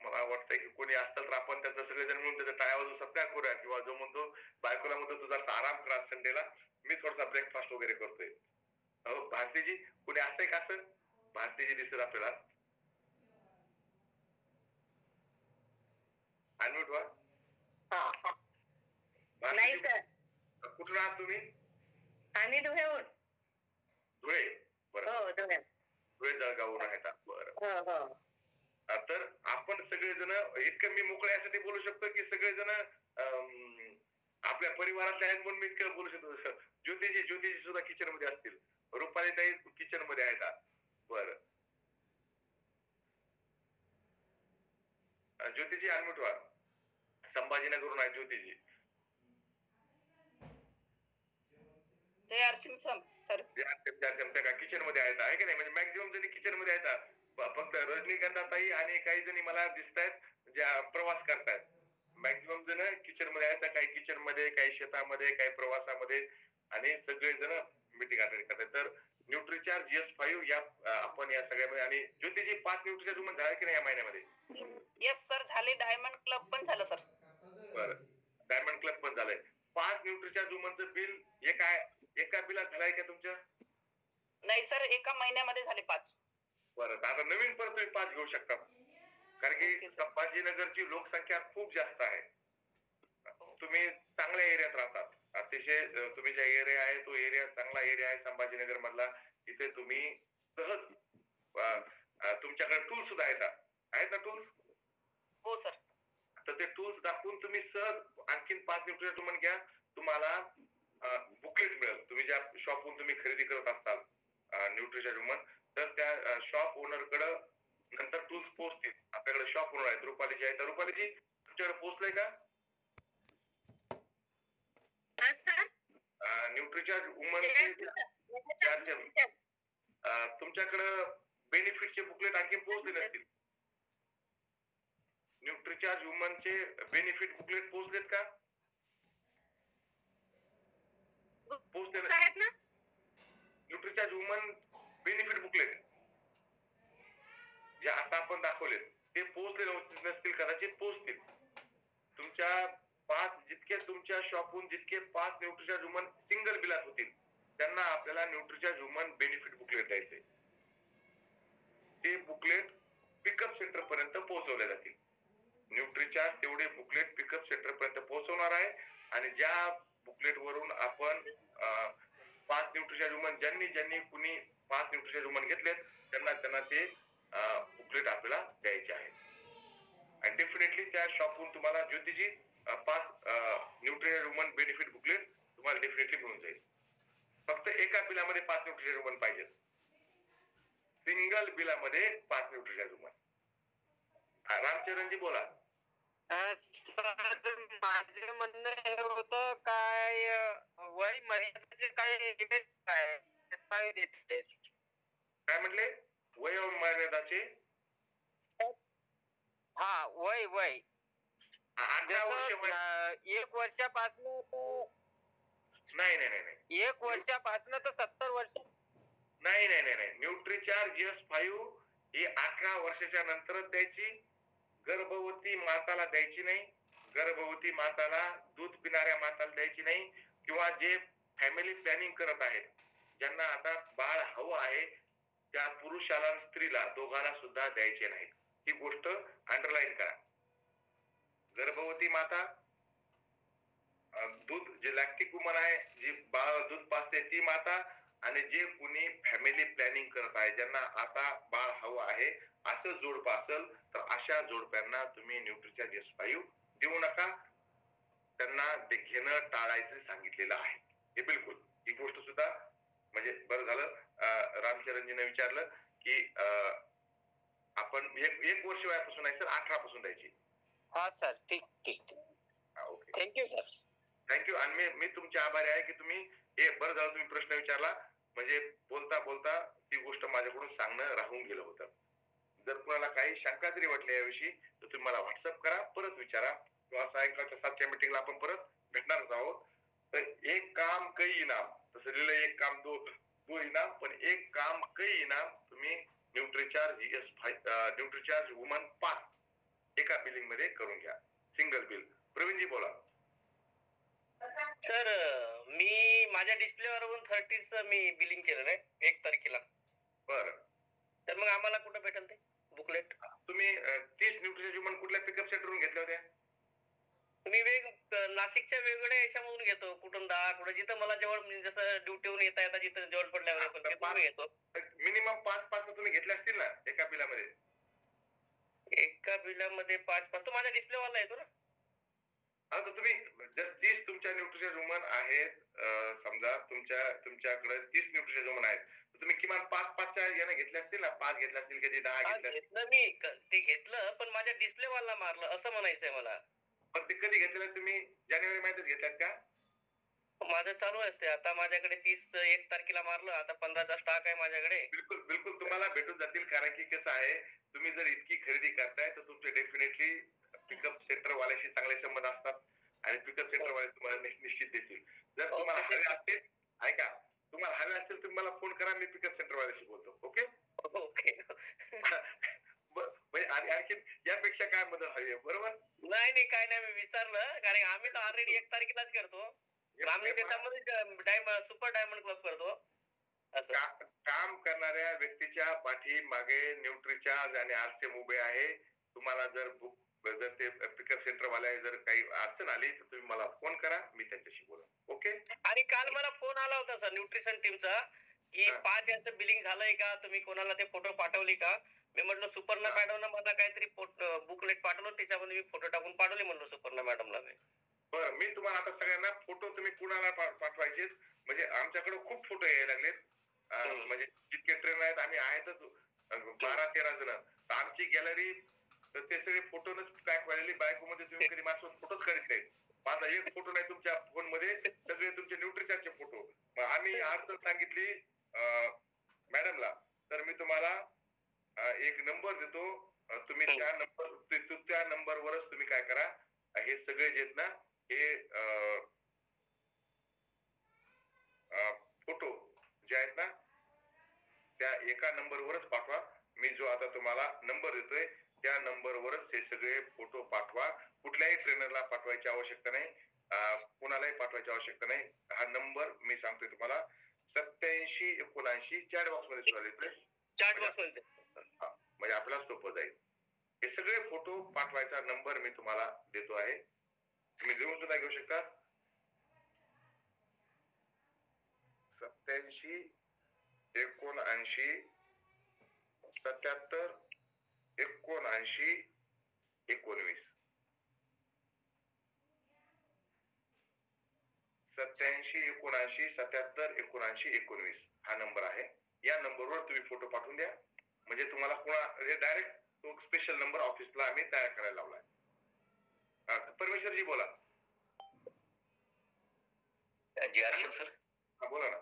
मला वाटतंय की कोणी असतं तर आपण त्याचं सगळेजण मिळून त्याचा टाळ्या वाजवून सत्कार करूया. किंवा जो म्हणतो बायकोला म्हणतो तू जसा आराम करा संडेला, मी थोडासा ब्रेकफास्ट वगैरे करतोय. हो भारतीजी कुणी असतंय का असं? भारतीजी दिसत आपल्याला. अनम्यूट व्हा. नाही सर, कुठून आहात तुम्ही? आम्ही धुळ्याहून. धुळे. बरं, हो धुळ्यात. धुळे जळगावहून आहेत. बरं. हो. तर आपण सगळेजण इतकं मी मोकळ्या यासाठी बोलू शकतो की सगळेजण आपल्या परिवारातले आहेत म्हणून मी इतकं बोलू शकतो. ज्योतिषी सुद्धा किचन मध्ये असतील. रुपाली ताई किचन मध्ये आहेत. बरं ज्योतिषी अनम्यूट व्हा. संभाजीनगरहून आहे ज्योतिषी. JR Singh sir. किचन मध्ये आहेत आहे की नाही. म्हणजे मॅक्झिमम जणी किचन मध्ये आहेत. फक्त रजनीकांता ताई आणि काही जणी मला दिसत आहेत ज्या प्रवास करतायत. मॅक्झिमम जण किचन मध्ये आहेत. काही किचन मध्ये, काही शेतामध्ये, काही प्रवासामध्ये आणि सगळेजण मीटिंग अटेंड करतात. तर न्यूट्रिचार्ज S5 या आपण या सगळ्यामध्ये. आणि ज्योतिषी 5 न्यूट्रिचार्ज ह्युमन झाले की नाही या महिन्यामध्ये? येस सर, झाले. डायमंड क्लब पण झालं सर. बरं, डायमंड क्लब पण झालंय. 5 न्यूट्रिचार्ज ह्युमनचं बिल एका बिलात झालंय का तुमच्या? नाही सर, एका महिन्यामध्ये झाले 5. बरं, आता नवीन परत तुम्ही 5 घेऊ शकता. कारण की संभाजीनगरची लोकसंख्या खूप जास्त आहे. तुम्ही चांगल्या एरियात राहतात. अतिशय तुम्ही ज्या एरिया आहे तो एरिया चांगला एरिया आहे संभाजीनगर मधला. तिथे तुम्ही सहज तुमच्याकडे टूल्स सुद्धा आहेत ना टूल्स? हो सर. तर ते टूल्स दाखवून तुम्ही सहज आणखीन 5 न्यूट्रिशन ह्युमन घ्या. तुम्हाला बुकलेट मिळेल. तुम्ही ज्या शॉपहून तुम्ही खरेदी करत असताल न्यूट्रिशन ह्युमन, तर त्या शॉप ओनर कडे नंतर टूल्स पोहोचतील. आपल्याकडे शॉप ओनर आहेत रुपालीजी आहेत. रुपालीजी तुमच्याकडे पोहोचलंय का? सर न्यूट्रिचार्ज वुमनचे 400 तुमच्याकडं बेनिफिटचे बुकलेट आणखी पोहोचले नसतील. न्यूट्रिचार्ज वुमनचे बेनिफिट बुकलेट पोहोचलेत का? पोहोचले आहेत ना? न्यूट्रिचार्ज वुमन बेनिफिट बुकलेट जे आता आपण दाखवले ते पोहोचले नसतील, कदाचित पोहोचतील. तुमच्या जितके तुमच्या शॉपहून जितके 5 न्यूट्रिचार्ज वुमन सिंगल बिलात होतील त्यांना आपल्याला न्यूट्रिचार्ज वुमन बेनिफिट बुकलेट द्यायचे. ते बुकलेट पिकअप सेंटर पर्यंत पोहोचवले जातील. न्यूट्रिचार्ज तेवढे बुकलेट पिकअप सेंटर पर्यंत पोहोचवणार आहे आणि ज्या बुकलेट वरून आपण 5 न्यूट्रिचार्ज वुमन ज्यांनी कुणी 5 न्यूट्रिचार्ज वुमन घेतलेत त्यांना ते बुकलेट आपल्याला द्यायचे आहे. आणि डेफिनेटली त्या शॉपहून तुम्हाला ज्योतिजी 5 न्यूट्रिचार्ज वुमन बेनिफिट बुकलेट तुम्हाला डेफिनेटली मिळून जाईल. फक्त एका बिलामध्ये 5 न्यूट्रिचार्ज वुमन पाहिजेत. सिंगल बिलामध्ये 5 न्यूट्रिचार्ज वुमन. रामचरणजी बोला. माझे म्हणणं हे होतं काय वय मर्यादेचे काय लिमिट काय म्हणले? वय मर्यादाचे हा वय 18 वर्ष वय. 1 वर्षापासून नाही 1 वर्षापासून तर 70 वर्ष नाही न्यूट्रिचार्ज S5 ही 18 वर्षाच्या नंतरच द्यायची. गर्भवती माताला द्यायची नाही. गर्भवती माताला, दूध पिणाऱ्या माताला द्यायची नाही किंवा जे फॅमिली प्लॅनिंग करत आहेत, ज्यांना आता बाळ हवं आहे त्या पुरुषाला आणि स्त्रीला दोघांना सुद्धा द्यायचे नाही. ही गोष्ट अंडरलाईन करा. गर्भवती माता, दूध जे लॅक्टिक वुमन आहे जी बाळ दूध पाजते ती माता आणि जे कुणी फॅमिली प्लॅनिंग करत आहे ज्यांना आता बाळ हवं आहे असं जोडपं असेल तर अशा जोडप्यांना तुम्ही न्यूट्रिचार्ज S5 देऊ नका. त्यांना ते घेणं टाळायचं सांगितलेलं आहे. हे बिलकुल ही गोष्ट सुद्धा म्हणजे बरं झालं रामचरणजीने विचारलं की आपण एक वर्ष वयापासून आहे सर, 18 पासून द्यायची. हा सर ठीक ओके थँक्यू सर. थँक्यू. आणि मी तुमचे आभारी आहे की तुम्ही हे बरं झालं तुम्ही प्रश्न विचारला. म्हणजे बोलता ती गोष्ट माझ्याकडून सांगणं राहून गेलं होतं. जर कुणाला काही शंका जरी वाटली याविषयी तर तुम्ही मला व्हॉट्सअप करा, परत विचारा किंवा सायंकाळच्या 7च्या मीटिंगला आपण परत भेटणारच आहोत. तर एक काम कई इनाम, तसं लिहिलं एक काम दो इनाम, पण एक काम कई इनाम तुम्ही न्यूट्रिचार्ज वुमन 5 एका बिलिंग मध्ये करून घ्या, सिंगल बिल. प्रवीणजी बोला. सर मी माझ्या डिस्प्लेवरून 30 मी बिलिंग केलेलं आहे 1 तारखेला. बरं, तर मग आम्हाला कुठं भेटेल ते बुकलेट? तुम्ही 30 न्यूट्रिचार्ज वुमन कुठल्या पिकअप सेंटरवरून घेतल्या होत्या? मी नाशिकच्या वेगवेगळ्या याच्यामधून घेतो, कुठून 10 कुठं जिथं मला जवळ म्हणजे जसं ड्युटीवरून येता जिथं जवळ पडल्यावर पण तिथून घेतो. मिनिमम 5 तुम्ही घेतल्या असतील ना एका बिलामध्ये? एका बिलामध्ये 5 तो माझ्या डिस्प्लेवाला येतो ना. हा, तर तुम्ही जर 30 तुमच्या न्यूट्रिचार्ज वुमन आहेत, समजा तुमच्याकडे 30 न्यूट्रिचार्ज वुमन आहेत, तर तुम्ही किमान 5-5च्या याने घेतल्या असतील ना. 5 घेतल्या असतील, कधी 10 घेतल्या असतील. घेतलं मी ते घेतलं, पण माझ्या डिस्प्लेवाला मारलं असं म्हणायचंय मला. पण ते कधी घेतलेलं तुम्ही? जानेवारी महिन्यातच घेतल्यात का? माझं चालू असते आता. माझ्याकडे 1 तारखेला मारलं, आता 15चा स्टॉक आहे माझ्याकडे. बिलकुल तुम्हाला भेटून जातील. कारण की कसं आहे, तुम्ही जर इतकी खरेदी करताय तर तुमचे डेफिनेटली पिकअप सेंटर वाल्याशी चांगले संबंध असतात आणि पिकअप सेंटर वाले तुम्हाला निश्चित देतील. जर तुम्हाला हवे असतील, ऐका, तुम्हाला हवे असतील तुम्ही मला फोन करा, मी पिकअप सेंटर वाल्याशी बोलतो. ओके म्हणजे आणखी यापेक्षा काय मदत हवी आहे? बरोबर. नाही काय नाही, मी विचारलं कारण आम्ही तर ऑलरेडी 1 तारखेलाच करतो. आम्ही त्याच्यामध्ये सुपर डायमंड क्लब करतो. काम करणाऱ्या व्यक्तीच्या पाठी मागे न्यूट्रिचार्ज आणि RCM उभे आहे. तुम्हाला जर ते पिकअप सेंटर वाले जर काही अडचण आली तर तुम्ही मला फोन करा, मी त्यांच्याशी बोलेन. ओके. आणि काल मला फोन आला होता सर न्यूट्रिशन टीमचा की 5 यांचं बिलिंग झालंय का, तुम्ही कोणाला ते फोटो पाठवली का? मी म्हटलं सुपर्णा मॅडमनं मला काहीतरी बुकलेट पाठवलं, त्याच्यामध्ये मी फोटो टाकून पाठवले म्हणलं सुपर्णा मॅडमला. बरं, मी तुम्हाला आता सगळ्यांना फोटो तुम्ही कुणाला पाठवायचे म्हणजे आमच्याकडे खूप फोटो यायला लागलेत. म्हणजे जितके ट्रेन आहेत आम्ही आहेतच 12-13 जण. आमची गॅलरी तर ते सगळे फोटोनच पॅक व्हायला. बायको मध्ये तुम्ही कधी माझ्यासोबत फोटोच काढत नाहीत. माझा एक फोटो नाही तुमच्या फोन मध्ये, सगळे तुमचे न्यूट्रिचार्जचे फोटो. मग आम्ही अडचण सांगितली मॅडमला, तर मी तुम्हाला एक नंबर देतो, तुम्ही त्या नंबरवरच तुम्ही काय करा, हे सगळे जे आहेत ना हे फोटो जे आहेत ना त्या एका नंबरवरच पाठवा. मी जो आता तुम्हाला नंबर देतोय त्या नंबरवरच हे सगळे फोटो पाठवा. कुठल्याही ट्रेनरला पाठवायची आवश्यकता नाही, कुणालाही पाठवायची आवश्यकता नाही. हा नंबर मी सांगतोय तुम्हाला 8779 चॅट बॉक्स मध्ये सुद्धा देतोय, चॅट बॉक्स मध्ये म्हणजे आपल्याला सोपं जाईल. हे सगळे फोटो पाठवायचा नंबर मी तुम्हाला देतो आहे, तुम्ही लिहून सुद्धा घेऊ शकता. 87 79 77 79 19 87 79 77 79 19 हा नंबर आहे. या नंबरवर तुम्ही फोटो पाठवून द्या, म्हणजे तुम्हाला कोणा डायरेक्ट तो स्पेशल नंबर ऑफिसला आम्ही तयार करायला लावलाय. परमेश्वरजी बोला. सर बोला ना.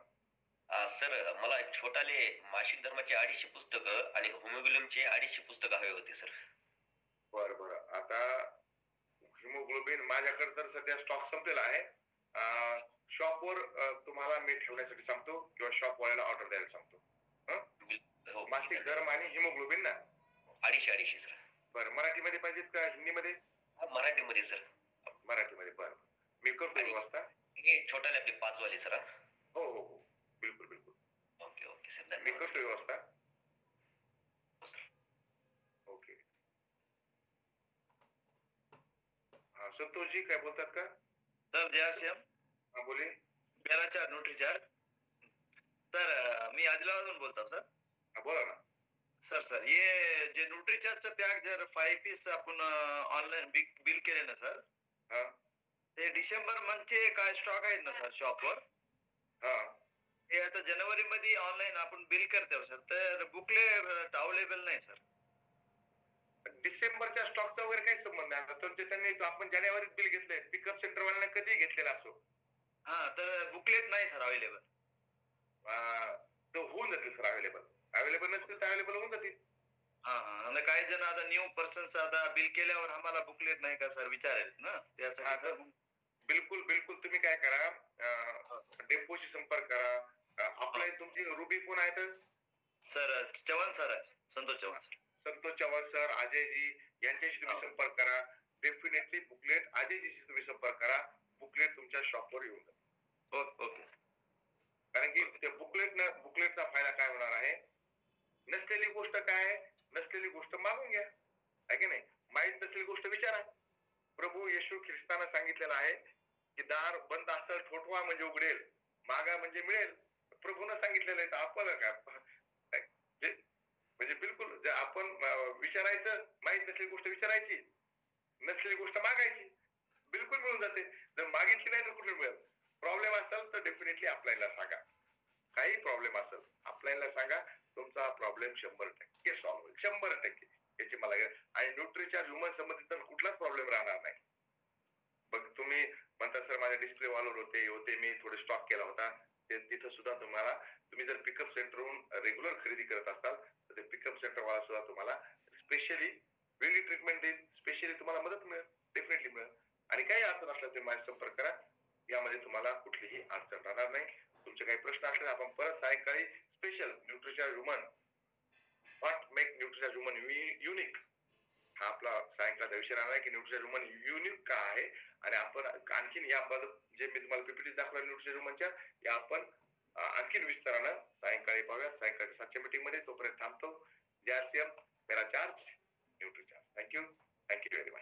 सर मला छोटाले मासिक धर्माचे 250 पुस्तकं आणि होमोग्लोबिनचे 250 पुस्तकं हवे होते सर. बरं बरं, आता हिमोग्लोबिन माझ्याकडे तर सध्या स्टॉक संपलेला आहे. शॉपवर तुम्हाला मी ठेवण्यासाठी सांगतो किंवा शॉप वाल्याला ऑर्डर द्यायला सांगतो. मासिक धर्म आणि हिमोग्लोबिन ना 250 सर. बरं, मराठीमध्ये पाहिजेत का हिंदीमध्ये? मराठीमध्ये सर. मराठीमध्ये. बरं, मी करतो व्यवस्था. हे छोटाले आपले 5 वाले सर. हो हो हो, बिलकुल बिलकुल. ओके ओके सर, मी करतो व्यवस्था. ओके. हा, संतोषजी काय बोलतात का? सर जय श्याम. हा बोले. मेराचा न्यूट्रिचार्ज सर, मी आदिलाबादहून बोलतो सर. हा बोला ना. सर ये जे न्यूट्रिचार्जचं पॅक जर 5 पीस आपण ऑनलाईन बिल केले ना सर, हा, ते डिसेंबर मंथचे काय स्टॉक आहेत ना सर शॉपवर, हा, ते आता जानेवारी मध्ये ऑनलाईन आपण बिल करतो सर, तर बुकलेट अवेलेबल नाही सर. डिसेंबरच्या स्टॉकचा वगैरे काही संबंध नाही. आता तुमचे त्यांनी आपण जानेवारीत बिल घेतलंय, पिकअप सेंटर वाल्यांना कधी घेतलेला असो. हा, तर बुकलेट नाही सर अवेलेबल. तो होऊन जातील सर अवेलेबल नसतील तर अवेलेबल होऊन जातील. हा हा, म्हणजे काही जण आता न्यू पर्सन्स आता बिल केल्यावर आम्हाला बुकलेट नाही का सर विचारायला ना, त्यासाठी सर. बिलकुल बिलकुल, तुम्ही काय करा, डेपोशी संपर्क करा. आपल्या तुमची रुबी कोण आहेत सर? चव्हाण सर आहे, संतोष चव्हाण. संतोष चव्हाण सर, अजयजी यांच्याशी तुम्ही संपर्क करा. डेफिनेटली बुकलेट अजयजीशी तुम्ही संपर्क करा, बुकलेट तुमच्या शॉपवर येऊन जाईल. Okay okay. कारण की ते बुकलेटचा फायदा काय होणार आहे, नसलेली गोष्ट काय, नसलेली गोष्ट मागून घ्या, आहे की नाही? माहीत नसलेली गोष्ट विचारा. प्रभू येशू ख्रिस्तानं सांगितलेलं आहे की दार बंद असेल ठोठवा म्हणजे उघडेल, मागा म्हणजे मिळेल. प्रभूनं सांगितलेलं आहे, तर आपल्याला काय म्हणजे बिलकुल जे आपण विचारायचं, माहित नसलेली गोष्ट विचारायची, नसलेली गोष्ट मागायची, बिलकुल मिळून जाते. जर मागितली नाही तर कुठे मिळेल? प्रॉब्लेम असेल तर डेफिनेटली आपल्याला सांगा. काही प्रॉब्लेम असेल आपल्याला सांगा, तुमचा प्रॉब्लेम 100% सॉल्व्ह होईल. 100% याची मला. आणि न्यूट्रिचार्ज ह्युमन संबंधित तर कुठलाच प्रॉब्लेम राहणार नाही. बघ, तुम्ही म्हणता सर माझे डिस्प्ले वॉलवर होते मी थोडे स्टॉक केला होता, ते तिथं सुद्धा तुम्ही जर पिकअप सेंटरहून रेग्युलर खरेदी करत असाल तर ते पिकअप सेंटर वाला सुद्धा तुम्हाला स्पेशली वेगळी ट्रीटमेंट देईल, स्पेशली तुम्हाला मदत मिळेल, डेफिनेटली मिळेल. आणि काही अडचण असल्यास तुम्ही माझ्या संपर्क करा, यामध्ये तुम्हाला कुठलीही अडचण राहणार नाही. तुमचे काही प्रश्न असले आपण परत सायंकाळी special Nutricharge human, what make Nutricharge human unique, हा आपला सायंकाळचा विषय राहणार आहे की न्यूट्रिचार्ज ह्युमन युनिक का आहे. आणि आपण आणखीन याबाबत जे मी तुम्हाला पीपीटी दाखवला न्यूट्रिचार्ज ह्युमनच्या, या आपण आणखीन विस्तारानं सायंकाळी पाहूया, सायंकाळच्या 7च्या मीटिंग मध्ये. तोपर्यंत थांबतो. जय श्री राम. मेरा charge Nutricharge. Thank you very much.